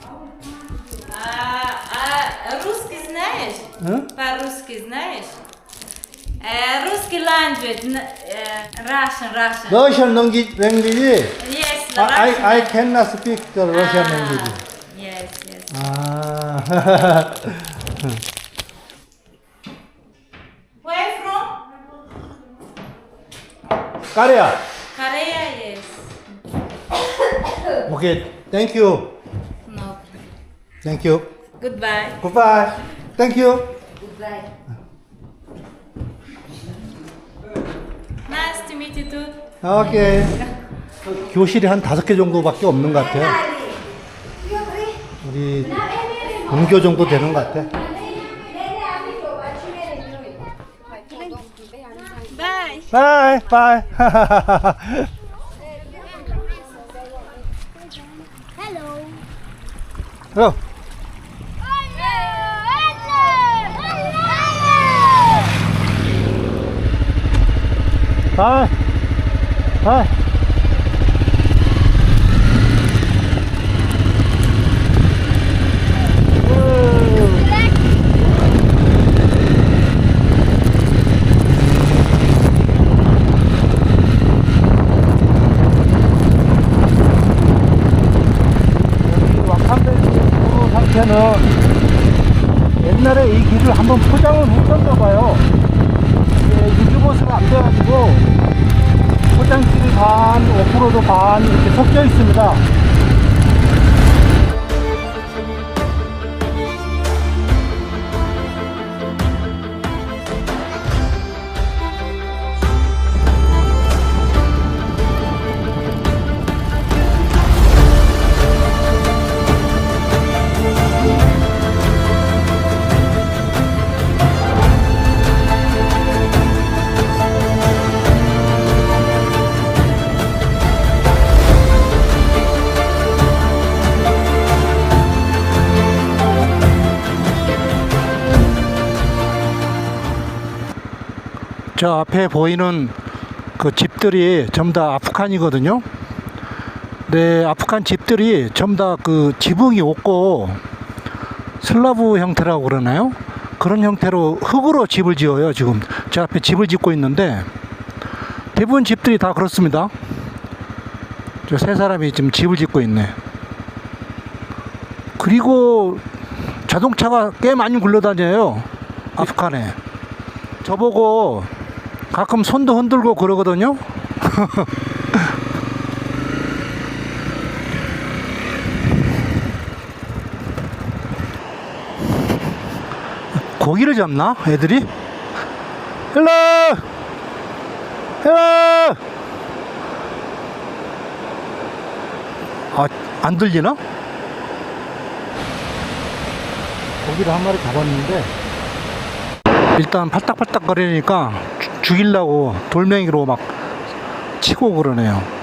Русский знаешь? Huh? По-русски знаешь? Русский language. Russian. Russian language? Yes. Russian. I cannot speak the Russian language. Yes. Where from? Korea. Korea, yes. Okay, thank you. No. Thank you. Goodbye. Goodbye. Thank you. Goodbye. Nice to meet you too. 오케이. 교실이 한 5개 정도밖에 없는 것 같아요. 우리 본교 정도 되는 것 같아. Bye, bye. Hello. Go. Bye. Bye. 도로 상태는 옛날에 이 길을 한번 포장을 했었나 봐요. 유지보수가 안 돼가지고 포장길이 반, 오프로드 반 이렇게 섞여 있습니다. 저 앞에 보이는 그 집들이 전부 다 아프간이거든요. 네, 아프간 집들이 전부 다 그 지붕이 없고 슬라브 형태라고 그러나요? 그런 형태로 흙으로 집을 지어요. 지금 저 앞에 집을 짓고 있는데 대부분 집들이 다 그렇습니다. 저 세 사람이 지금 집을 짓고 있네. 그리고 자동차가 꽤 많이 굴러다녀요. 아프간에. 저보고 가끔 손도 흔들고 그러거든요. 고기를 잡나? 애들이? 헬로! 헬로! 아, 안 들리나? 고기를 한 마리 잡았는데 일단 팔딱팔딱 거리니까 죽이려고 돌멩이로 막 치고 그러네요.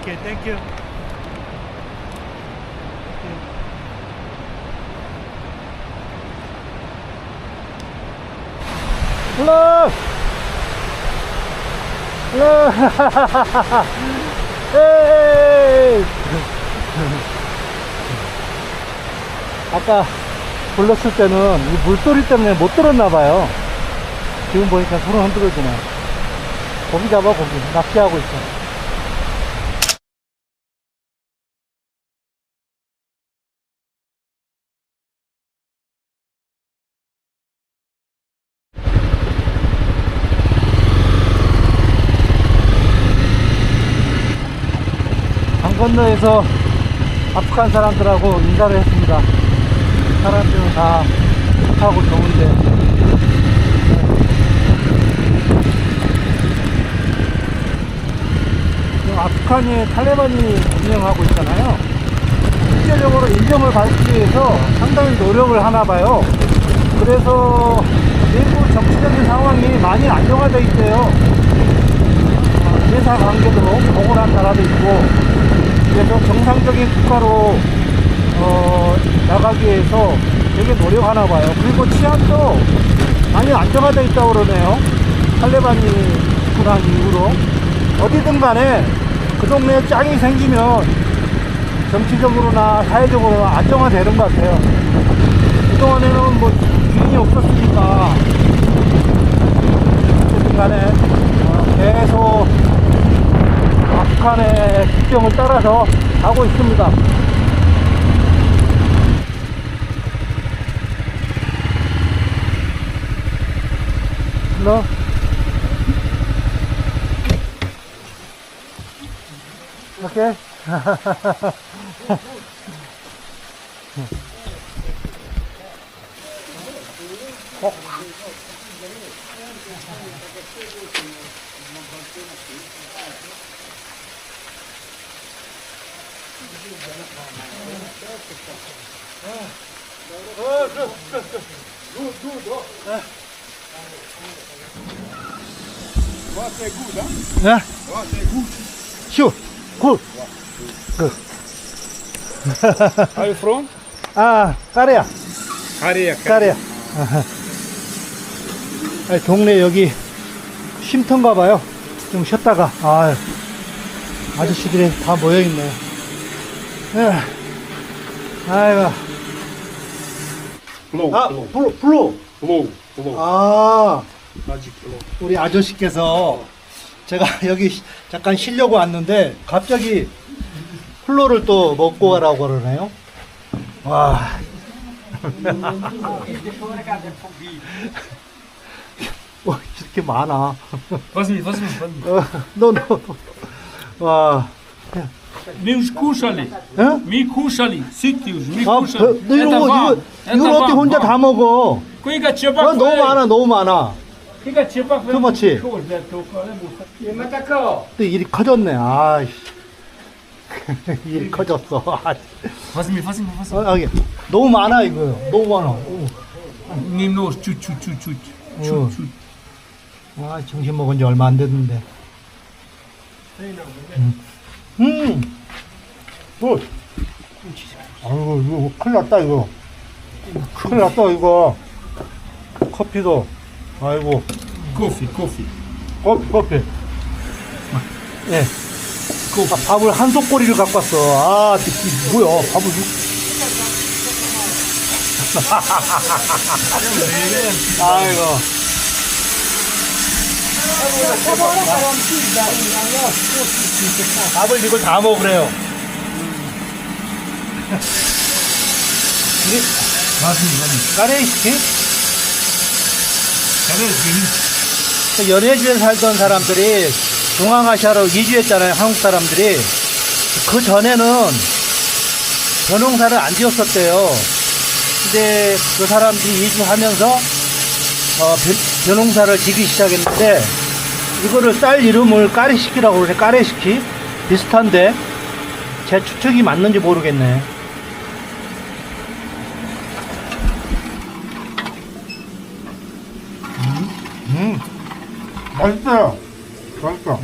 Okay, thank you. Hello. Hello. Hey. 아까 불렀을 때는 이 물소리 때문에 못 들었나 봐요. 지금 보니까 손을 흔들어주네. 고기 잡아, 고기. 낚시하고 있어. 강 건너에서 아프간 사람들하고 인사를 했습니다. 사람들은 다 착하고 좋은데 아프간이 탈레반이 운영하고 있잖아요. 국제적으로 인정을 받기 위해서 상당히 노력을 하나 봐요. 그래서 내부 정치적인 상황이 많이 안정화되어 있대요. 대사 관계도 복원한 나라도 있고, 그래서 정상적인 국가로 나가기 위해서 되게 노력하나 봐요. 그리고 치안도 많이 안정화되어 있다고 그러네요. 탈레반이 집권한 이후로. 어디든 간에 그 동네에 짱이 생기면 정치적으로나 사회적으로나 안정화되는 것 같아요. 그동안에는 뭐 주인이 없었으니까 어쨌든 간에 계속 아프간의 국경을 따라서 가고 있습니다. No? Okay. Yeah. Sure. Good. Good. Are you from? 아, 까레야. Korea. 까레야. 아니, 동네 여기 쉼터인가 봐요. 좀 쉬었다가. 아, 아저씨들이 다 모여있네. 아이고. 아, 블루. 아, 우리 아저씨께서 제가 여기 잠깐 쉬려고 왔는데 갑자기 플로를 또 먹고 가라고 그러네요. 와. 이렇게 많아. 너. 와. Mi us kušali, 응? mi kušali, sitius, mi 아, kušali. 너 이거 어떻게 혼자 다 먹어? Kojiga 아, čepak, 너무 많아, 너무 많아. kojiga čepak, Tumači. Ima tako. 또 일이 커졌네. 아이씨. 일이 커졌어. 아, Fazmi. 여기 너무 많아 이거. 너무 많아. 오. Nim nos, čut. 어. 아, 점심 먹은 지 얼마 안 됐는데. 굿. 아이고, 이거 큰일 났다, 이거. 큰일 났다, 이거. 커피도. 아이고. Koffie. 커피. 예. 밥을 한 속꼬리를 갖고 왔어. 아, 뭐야, 밥을. 아이고. 밥을 이걸 다 먹으래요. 까레이스키? 연해주에 살던 사람들이 중앙아시아로 이주했잖아요, 한국 사람들이. 그 전에는 벼농사를 안 지었었대요. 근데 그 사람들이 이주하면서 벼농사를 지기 시작했는데, 이거를 쌀 이름을 까레시키라고 그러네. 까레시키? 비슷한데 제 추측이 맞는지 모르겠네. 맛있어요. 맛있어.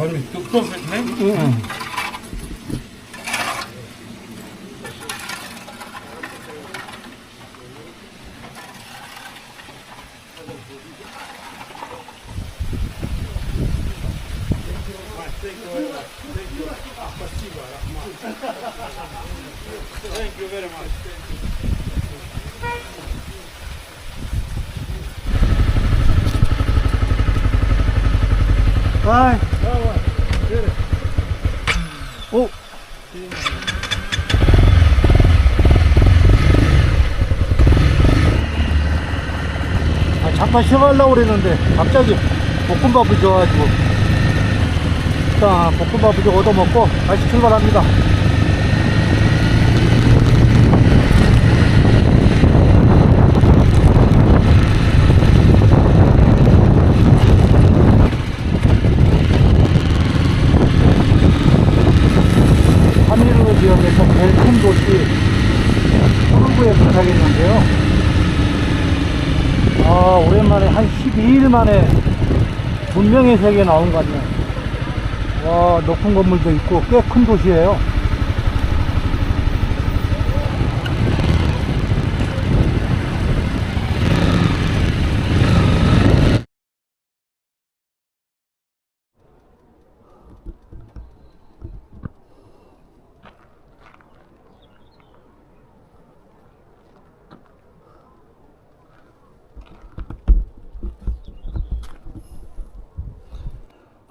아이. 오. 아, 잠깐 쉬어가려고 그랬는데 갑자기 볶음밥을 줘가지고 일단 볶음밥을 좀 얻어먹고 다시 출발합니다. 한미르 지역에서 제일 큰 도시 호르구에 도착했는데요. 아, 오랜만에 한 12일 만에 문명의 세계에 나온 것 같네요. 와, 높은 건물도 있고 꽤 큰 도시예요.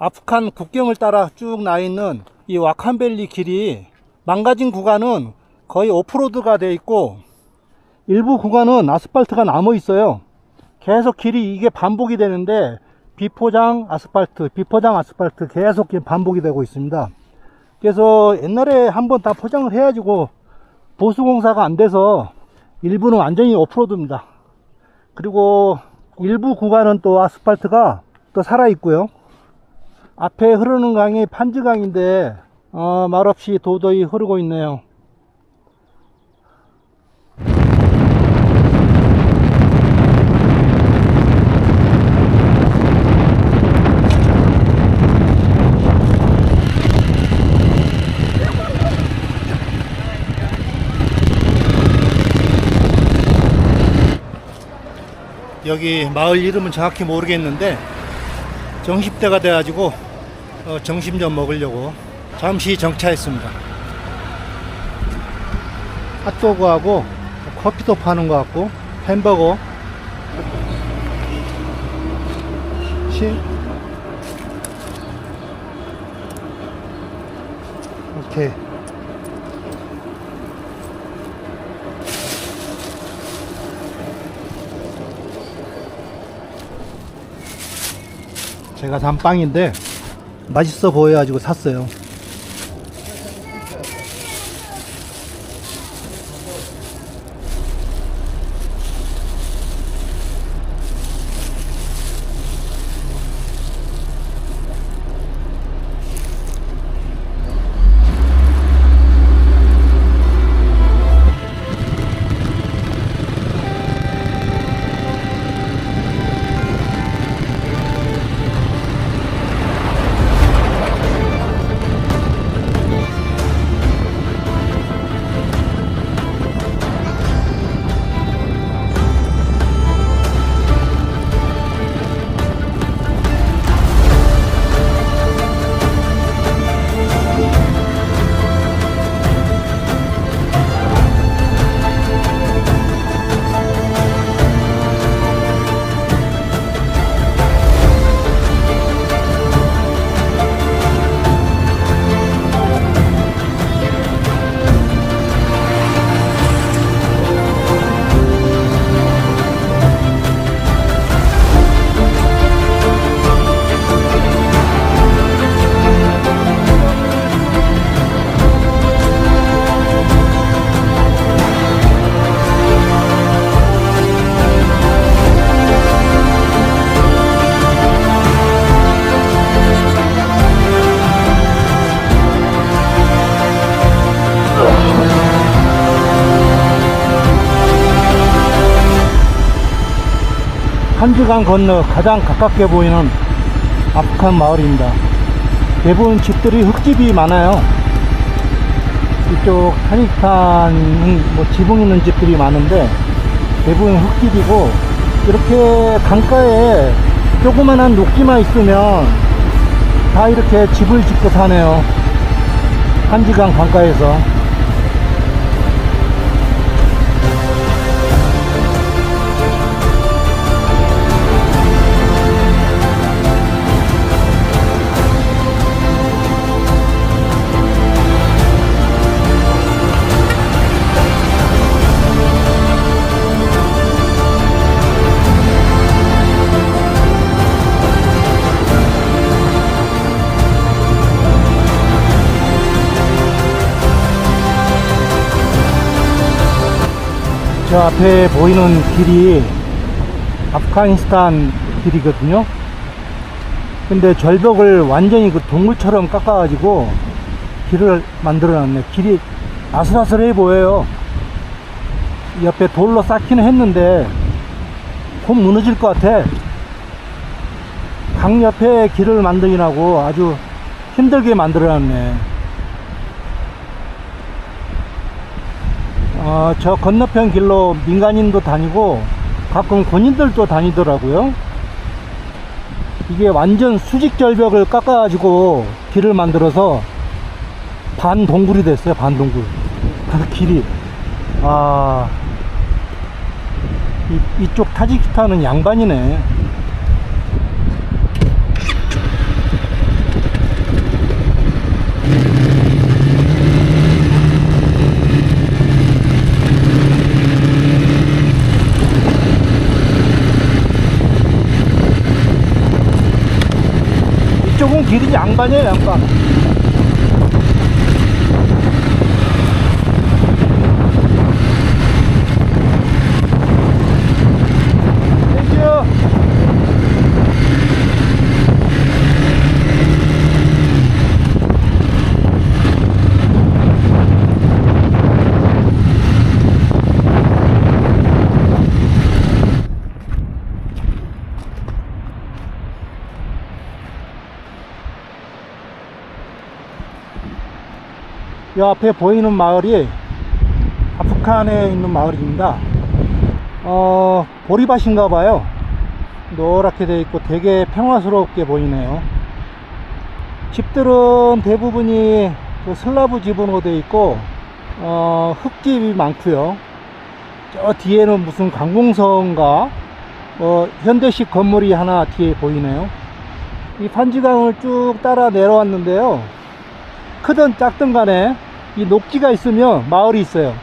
아프간 국경을 따라 쭉 나 있는 이 와칸밸리 길이 망가진 구간은 거의 오프로드가 되어 있고 일부 구간은 아스팔트가 남아 있어요. 계속 길이 이게 반복이 되는데 비포장 아스팔트 계속 지금 반복이 되고 있습니다. 그래서 옛날에 한번 다 포장을 해가지고 보수공사가 안 돼서 일부는 완전히 오프로드입니다. 그리고 일부 구간은 또 아스팔트가 또 살아있고요. 앞에 흐르는 강이 판지강인데 말없이 도저히 흐르고 있네요. 여기 마을 이름은 정확히 모르겠는데 정십대가 돼가지고 점심 좀 먹으려고 잠시 정차했습니다. 핫도그하고 커피도 파는 것 같고 햄버거 오케이. 제가 산 빵인데 맛있어 보여가지고 샀어요. 판지강 건너 가장 가깝게 보이는 아프간 마을입니다. 대부분 집들이 흙집이 많아요. 이쪽 타지키스탄은 뭐 지붕 있는 집들이 많은데 대부분 흙집이고, 이렇게 강가에 조그만한 녹지만 있으면 다 이렇게 집을 짓고 사네요. 판지강 강가에서. 저 앞에 보이는 길이 아프가니스탄 길이거든요. 근데 절벽을 완전히 그 동굴처럼 깎아가지고 길을 만들어 놨네. 길이 아슬아슬해 보여요. 옆에 돌로 쌓기는 했는데 곧 무너질 것 같아. 강 옆에 길을 만들기라고 아주 힘들게 만들어 놨네. 저 건너편 길로 민간인도 다니고 가끔 군인들도 다니더라고요. 이게 완전 수직 절벽을 깎아가지고 길을 만들어서 반동굴이 됐어요. 반동굴. 그 길이. 이쪽 타지키스탄은 양반이네. 길 양반이에요, 양반. 땡큐. 이 앞에 보이는 마을이 아프칸에 있는 마을입니다. 보리밭인가 봐요. 노랗게 되어 있고 되게 평화스럽게 보이네요. 집들은 대부분이 그 슬라브 집으로 되어 있고 흙집이 많고요. 저 뒤에는 무슨 관공서인가 현대식 건물이 하나 뒤에 보이네요. 이 판지강을 쭉 따라 내려왔는데요, 크든 작든 간에 이 녹지가 있으면 마을이 있어요.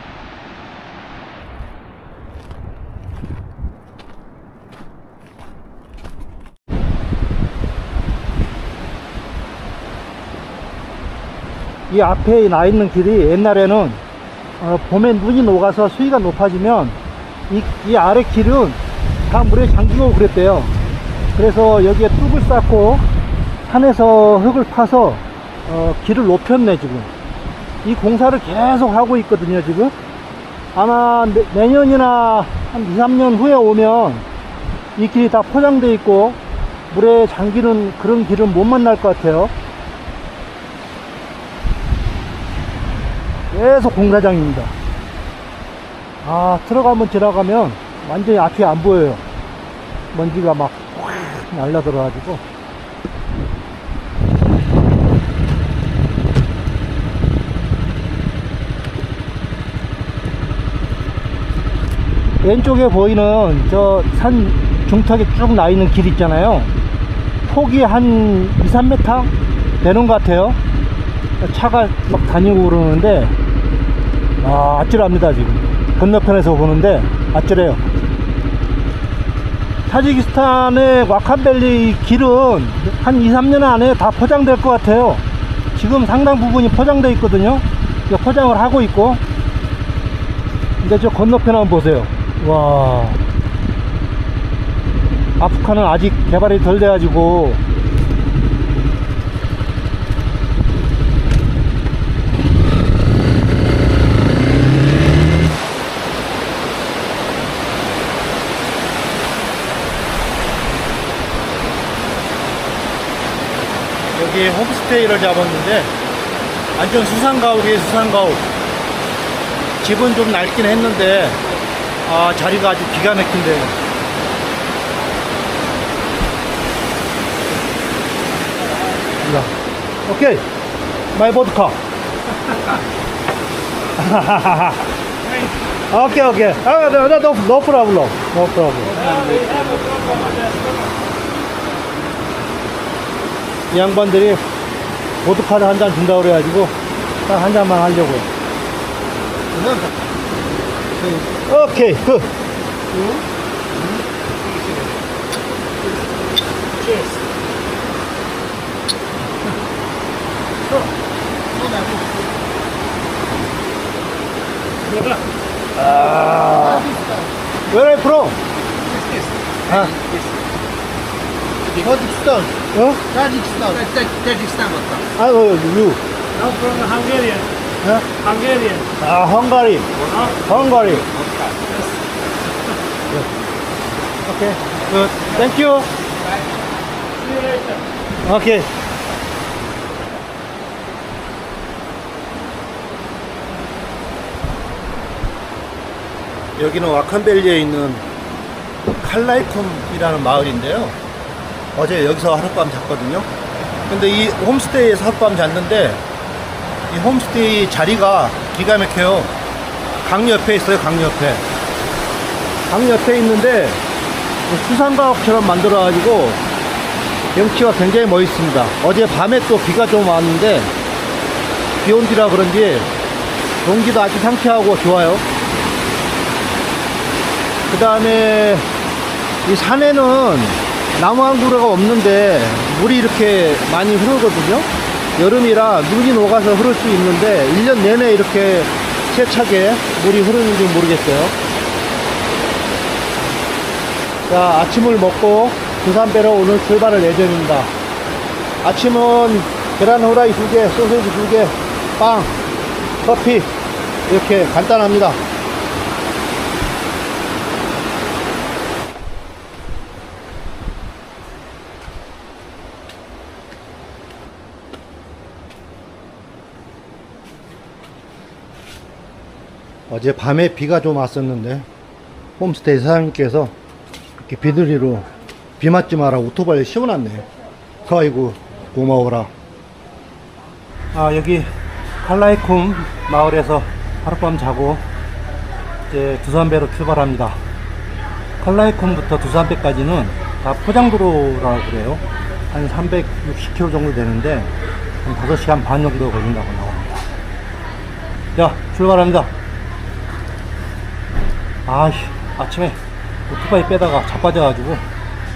이 앞에 나 있는 길이 옛날에는 봄에 눈이 녹아서 수위가 높아지면 이 아래 길은 다 물에 잠기고 그랬대요. 그래서 여기에 뚝을 쌓고 산에서 흙을 파서 길을 높였네. 지금 이 공사를 계속 하고 있거든요. 지금 아마 내년이나 한 2, 3년 후에 오면 이 길이 다 포장되어 있고 물에 잠기는 그런 길은 못 만날 것 같아요. 계속 공사장입니다. 트럭 한번 지나가면 완전히 앞이 안 보여요. 먼지가 막 날라들어 가지고. 왼쪽에 보이는 저 산 중턱에 쭉 나 있는 길 있잖아요. 폭이 한 2, 3m 되는 것 같아요. 차가 막 다니고 그러는데 아찔합니다. 지금 건너편에서 보는데 아찔해요. 타지키스탄의 와칸밸리 길은 한 2, 3년 안에 다 포장될 것 같아요. 지금 상당 부분이 포장되어 있거든요. 포장을 하고 있고. 근데 저 건너편 한번 보세요. 와, 아프칸은 아직 개발이 덜 돼가지고 여기 홈스테이를 잡았는데 완전 수상가옥이에요. 수상가옥. 집은 좀 낡긴 했는데 자리가 아주 기가 막힌데요. 오케이, 마이 보드카. 오케이. No problem. 이 양반들이 보드카를 한 잔 준다고 그래가지고 딱 한 잔만 하려고요. 오케이, 굿. Where are you from? Tajikistan. Tajikistan. Tajikistan. You? I'm from Hungarian. Hungarian. Hungary. Hungary. Okay. Good. Thank you. See you later. Okay. 여기는 와칸밸리에 있는 칼라이쿰이라는 마을인데요. 어제 여기서 하룻밤 잤거든요. 근데 이 홈스테이에서 하룻밤 잤는데 이 홈스테이 자리가 기가 막혀요. 강 옆에 있어요. 강 옆에. 강 옆에 있는데 수상가옥처럼 만들어 가지고 경치가 굉장히 멋있습니다. 어제 밤에 또 비가 좀 왔는데 비 온 뒤라 그런지 공기도 아주 상쾌하고 좋아요. 그 다음에 이 산에는 나무 한 그루가 없는데 물이 이렇게 많이 흐르거든요. 여름이라 눈이 녹아서 흐를 수 있는데 1년 내내 이렇게 세차게 물이 흐르는지 모르겠어요. 자, 아침을 먹고 두산배로 오늘 출발할 예정입니다. 아침은 계란 후라이 2개, 소세지 2개, 빵, 커피 이렇게 간단합니다. 어제 밤에 비가 좀 왔었는데 홈스테이 사장님께서 이렇게 비둘이로 비 맞지 마라 오토바이를 씌워놨네. 아이고 고마워라. 아, 여기 칼라이쿰 마을에서 하룻밤 자고 이제 두산배로 출발합니다. 칼라이쿰부터 두산배까지는 다 포장도로라고 그래요. 한 360km 정도 되는데 한 5시간 반 정도 걸린다고 나옵니다. 자, 출발합니다. 아이씨, 아침에 오토바이 빼다가 자빠져가지고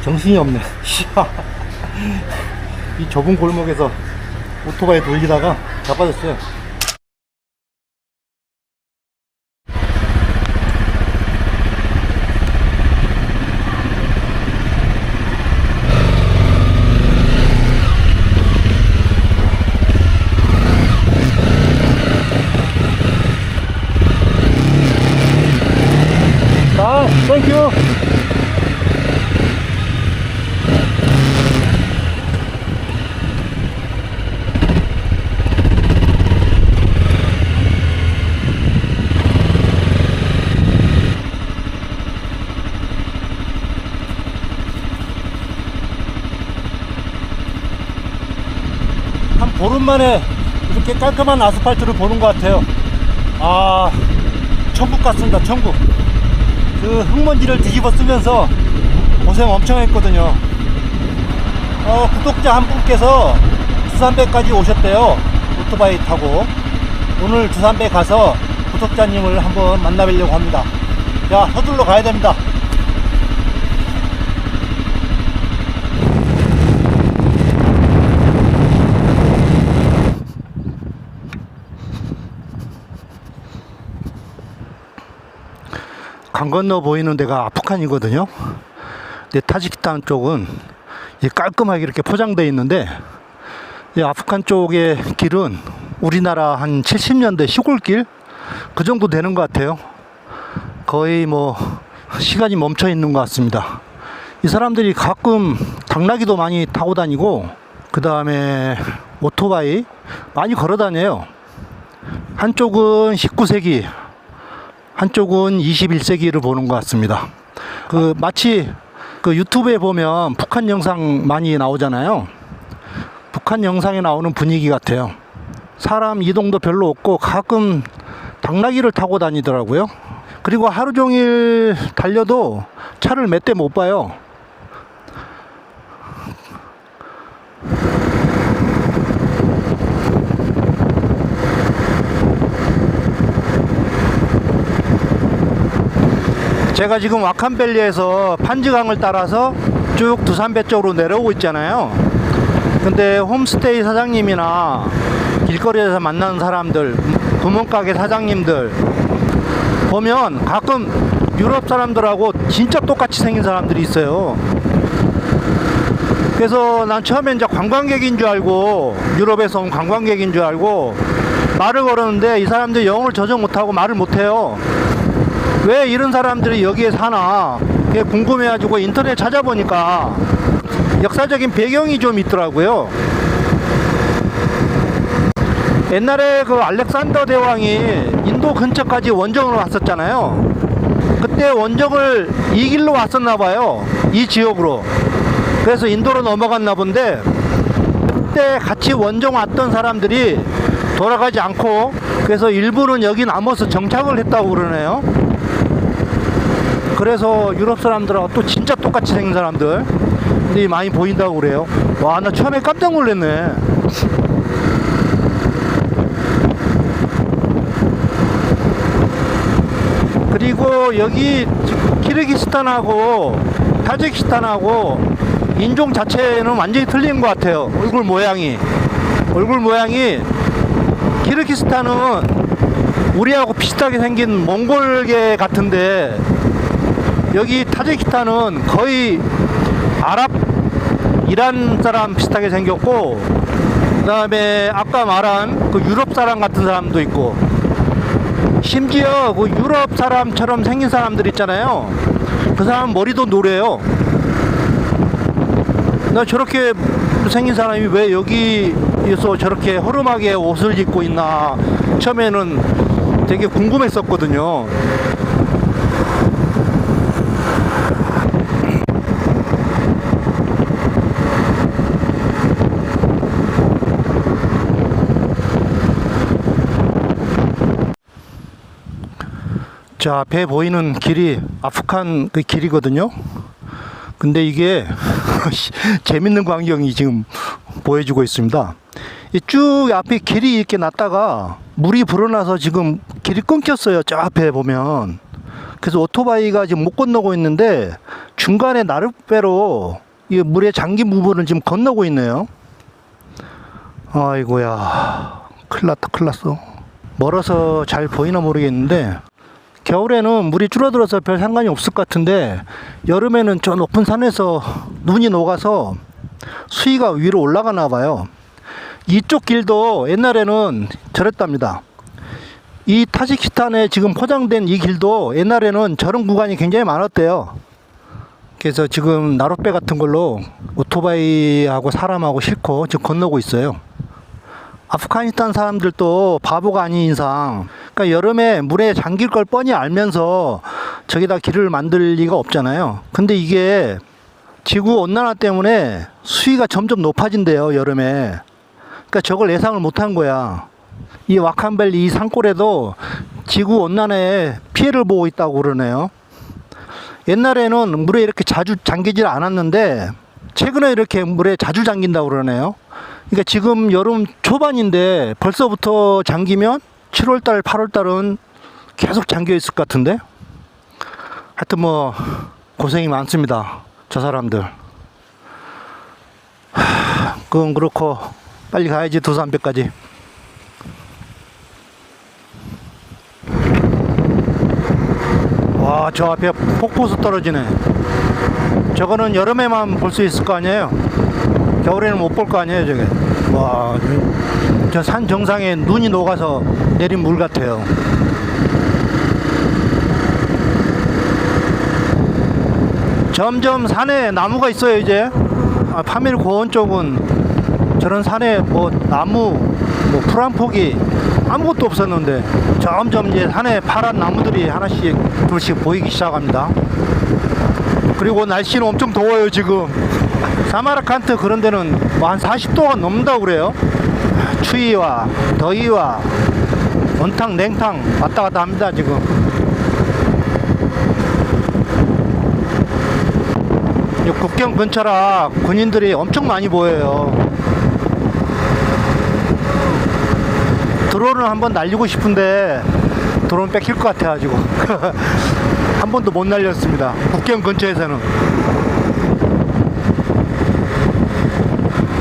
정신이 없네. 이 좁은 골목에서 오토바이 돌리다가 자빠졌어요. 아, 땡큐. 한 보름 만에 이렇게 깔끔한 아스팔트를 보는 것 같아요. 아, 천국 같습니다. 천국. 그 흙먼지를 뒤집어 쓰면서 고생 엄청 했거든요. 구독자 한 분께서 두산배까지 오셨대요. 오토바이 타고. 오늘 두산배 가서 구독자님을 한번 만나뵈려고 합니다. 자, 서둘러 가야 됩니다. 강 건너 보이는 데가 아프칸이거든요. 근데 타지키스탄 쪽은 깔끔하게 이렇게 포장되어 있는데, 이 아프칸 쪽의 길은 우리나라 한 70년대 시골길 그 정도 되는 것 같아요. 거의 뭐 시간이 멈춰 있는 것 같습니다. 이 사람들이 가끔 당나귀도 많이 타고 다니고, 그 다음에 오토바이 많이 걸어 다녀요. 한쪽은 19세기, 한쪽은 21세기를 보는 것 같습니다. 마치 유튜브에 보면 북한 영상 많이 나오잖아요. 북한 영상에 나오는 분위기 같아요. 사람 이동도 별로 없고 가끔 당나귀를 타고 다니더라고요. 그리고 하루 종일 달려도 차를 몇 대 못 봐요. 제가 지금 와칸밸리에서 판지강을 따라서 쭉 두산배 쪽으로 내려오고 있잖아요. 근데 홈스테이 사장님이나 길거리에서 만나는 사람들, 구멍가게 사장님들 보면 가끔 유럽 사람들하고 진짜 똑같이 생긴 사람들이 있어요. 그래서 난 처음에 이제 관광객인 줄 알고, 유럽에서 온 관광객인 줄 알고 말을 걸었는데 이 사람들이 영어를 전혀 못하고 말을 못해요. 왜 이런 사람들이 여기에 사나 그게 궁금해가지고 인터넷 찾아보니까 역사적인 배경이 좀 있더라고요. 옛날에 알렉산더 대왕이 인도 근처까지 원정으로 왔었잖아요. 그때 원정을 이 길로 왔었나 봐요. 이 지역으로. 그래서 인도로 넘어갔나 본데, 그때 같이 원정 왔던 사람들이 돌아가지 않고, 그래서 일부는 여기 남아서 정착을 했다고 그러네요. 그래서 유럽 사람들하고 또 진짜 똑같이 생긴 사람들이 많이 보인다고 그래요. 와, 나 처음에 깜짝 놀랐네. 그리고 여기 키르기스탄하고 타지키스탄하고 인종 자체는 완전히 틀린 것 같아요. 얼굴 모양이 키르기스탄은 우리하고 비슷하게 생긴 몽골계 같은데 여기 타지키스탄은 거의 아랍 이란 사람 비슷하게 생겼고, 그 다음에 아까 말한 그 유럽 사람 같은 사람도 있고, 심지어 그 유럽 사람처럼 생긴 사람들 있잖아요. 그 사람 머리도 노래요. 나 저렇게 생긴 사람이 왜 여기에서 저렇게 허름하게 옷을 입고 있나 처음에는 되게 궁금했었거든요. 자, 앞에 보이는 길이 아프간 그 길이거든요. 근데 이게 재밌는 광경이 지금 보여주고 있습니다. 이 쭉 앞에 길이 이렇게 났다가 물이 불어나서 지금 길이 끊겼어요. 저 앞에 보면. 그래서 오토바이가 지금 못 건너고 있는데 중간에 나룻배로 이 물에 잠긴 부분을 지금 건너고 있네요. 아이고야, 큰일 났다, 큰일 났어. 멀어서 잘 보이나 모르겠는데 겨울에는 물이 줄어들어서 별 상관이 없을 것 같은데 여름에는 저 높은 산에서 눈이 녹아서 수위가 위로 올라가나 봐요. 이쪽 길도 옛날에는 저랬답니다. 이 타지키스탄에 지금 포장된 이 길도 옛날에는 저런 구간이 굉장히 많았대요. 그래서 지금 나룻배 같은 걸로 오토바이하고 사람하고 싣고 지금 건너고 있어요. 아프가니스탄 사람들도 바보가 아닌 이상, 그러니까 여름에 물에 잠길 걸 뻔히 알면서 저기다 길을 만들 리가 없잖아요. 근데 이게 지구 온난화 때문에 수위가 점점 높아진대요, 여름에. 그러니까 저걸 예상을 못한 거야. 이 와칸밸리 이 산골에도 지구 온난화에 피해를 보고 있다고 그러네요. 옛날에는 물에 이렇게 자주 잠기질 않았는데 최근에 이렇게 물에 자주 잠긴다고 그러네요. 그러니까 지금 여름 초반인데 벌써부터 잠기면 7월달, 8월달은 계속 잠겨 있을 것 같은데. 하여튼 뭐 고생이 많습니다, 저 사람들. 그건 그렇고 빨리 가야지, 두산배까지. 와, 저 앞에 폭포수 떨어지네. 저거는 여름에만 볼 수 있을 거 아니에요. 겨울에는 못 볼 거 아니에요, 저게. 와, 저 산 정상에 눈이 녹아서 내린 물 같아요. 점점 산에 나무가 있어요, 이제. 파밀 고원 쪽은 저런 산에 뭐 나무, 뭐 풀 한 폭이 아무것도 없었는데 점점 이제 산에 파란 나무들이 하나씩 둘씩 보이기 시작합니다. 그리고 날씨는 엄청 더워요, 지금. 사마르칸트 그런 데는 뭐 한 40도가 넘는다고 그래요. 추위와 더위와 온탕 냉탕 왔다 갔다 합니다, 지금. 이 국경 근처라 군인들이 엄청 많이 보여요. 드론을 한번 날리고 싶은데 드론 뺏길 것 같아가지고 한 번도 못 날렸습니다, 국경 근처에서는.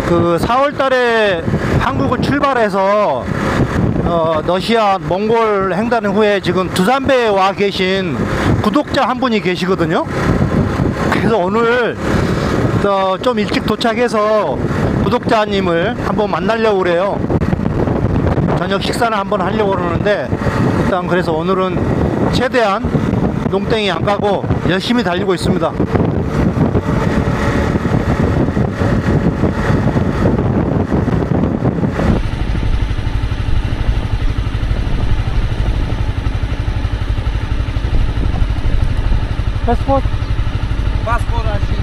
그 4월달에 한국을 출발해서 러시아 몽골 횡단 후에 지금 두산배에 와 계신 구독자 한 분이 계시거든요. 그래서 오늘 좀 일찍 도착해서 구독자님을 한번 만나려고 그래요. 저녁 식사는 한번 하려고 그러는데 일단 그래서 오늘은 최대한 농땡이 안 가고 열심히 달리고 있습니다. 패스포트? Passport actually.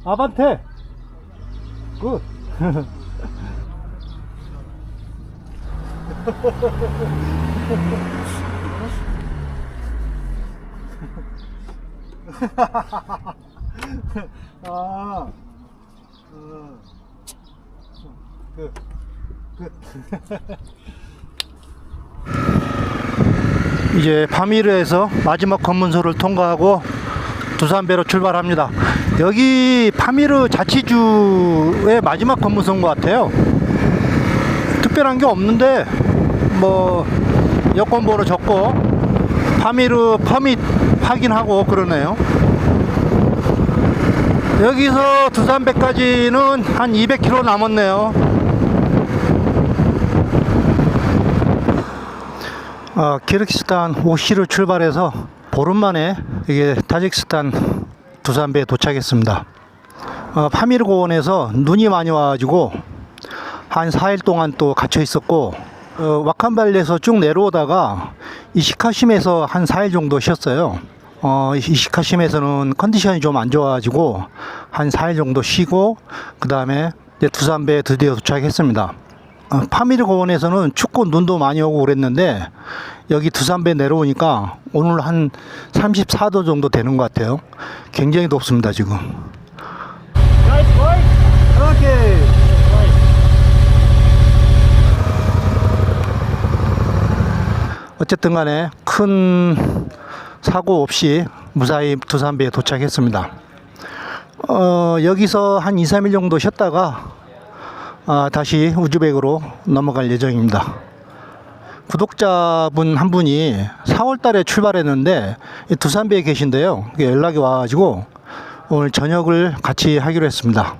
아반테. 굿. 이제 파미르에서 마지막 검문소를 통과하고 두산배로 출발합니다. 여기 파미르 자치주의 마지막 검문소인 것 같아요. 특별한 게 없는데 뭐 여권번호 적고 파미르 퍼밋 확인하고 그러네요. 여기서 두산배까지는 한 200km 남았네요. 키르기스탄 오시를 출발해서 보름 만에 이게 타지키스탄 두산배에 도착했습니다. 파미르 고원에서 눈이 많이 와가지고 한 4일 동안 또 갇혀 있었고, 와칸발리에서 쭉 내려오다가 이시카심에서 한 4일 정도 쉬었어요. 이시카심에서는 컨디션이 좀 안 좋아가지고 한 4일 정도 쉬고, 그 다음에 두산배에 드디어 도착했습니다. 파미르 고원에서는 춥고 눈도 많이 오고 그랬는데 여기 두산배 내려오니까 오늘 한 34도 정도 되는 것 같아요. 굉장히 덥습니다 지금. 오케이. 어쨌든 간에 큰 사고 없이 무사히 두산배에 도착했습니다. 여기서 한 2, 3일 정도 쉬었다가 다시 우즈벡으로 넘어갈 예정입니다. 구독자분 한 분이 4월 달에 출발했는데 두산배에 계신데요. 연락이 와가지고 오늘 저녁을 같이 하기로 했습니다.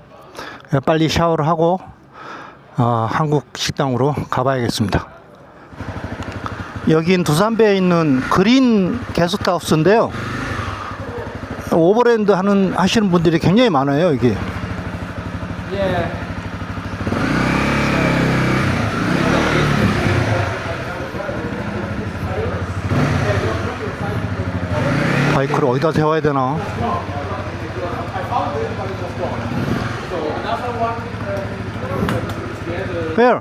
빨리 샤워를 하고 한국 식당으로 가봐야겠습니다. 여긴 두산배에 있는 그린 게스트하우스인데요. 오버랜드 하시는 분들이 굉장히 많아요. 이게. Yeah. 바이크를 어디다 세워야 되나? Where?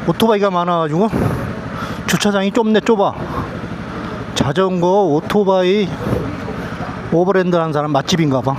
오토바이가 많아가지고 주차장이 좁아. 자전거, 오토바이, 오버랜드 하는 사람 맛집인가 봐.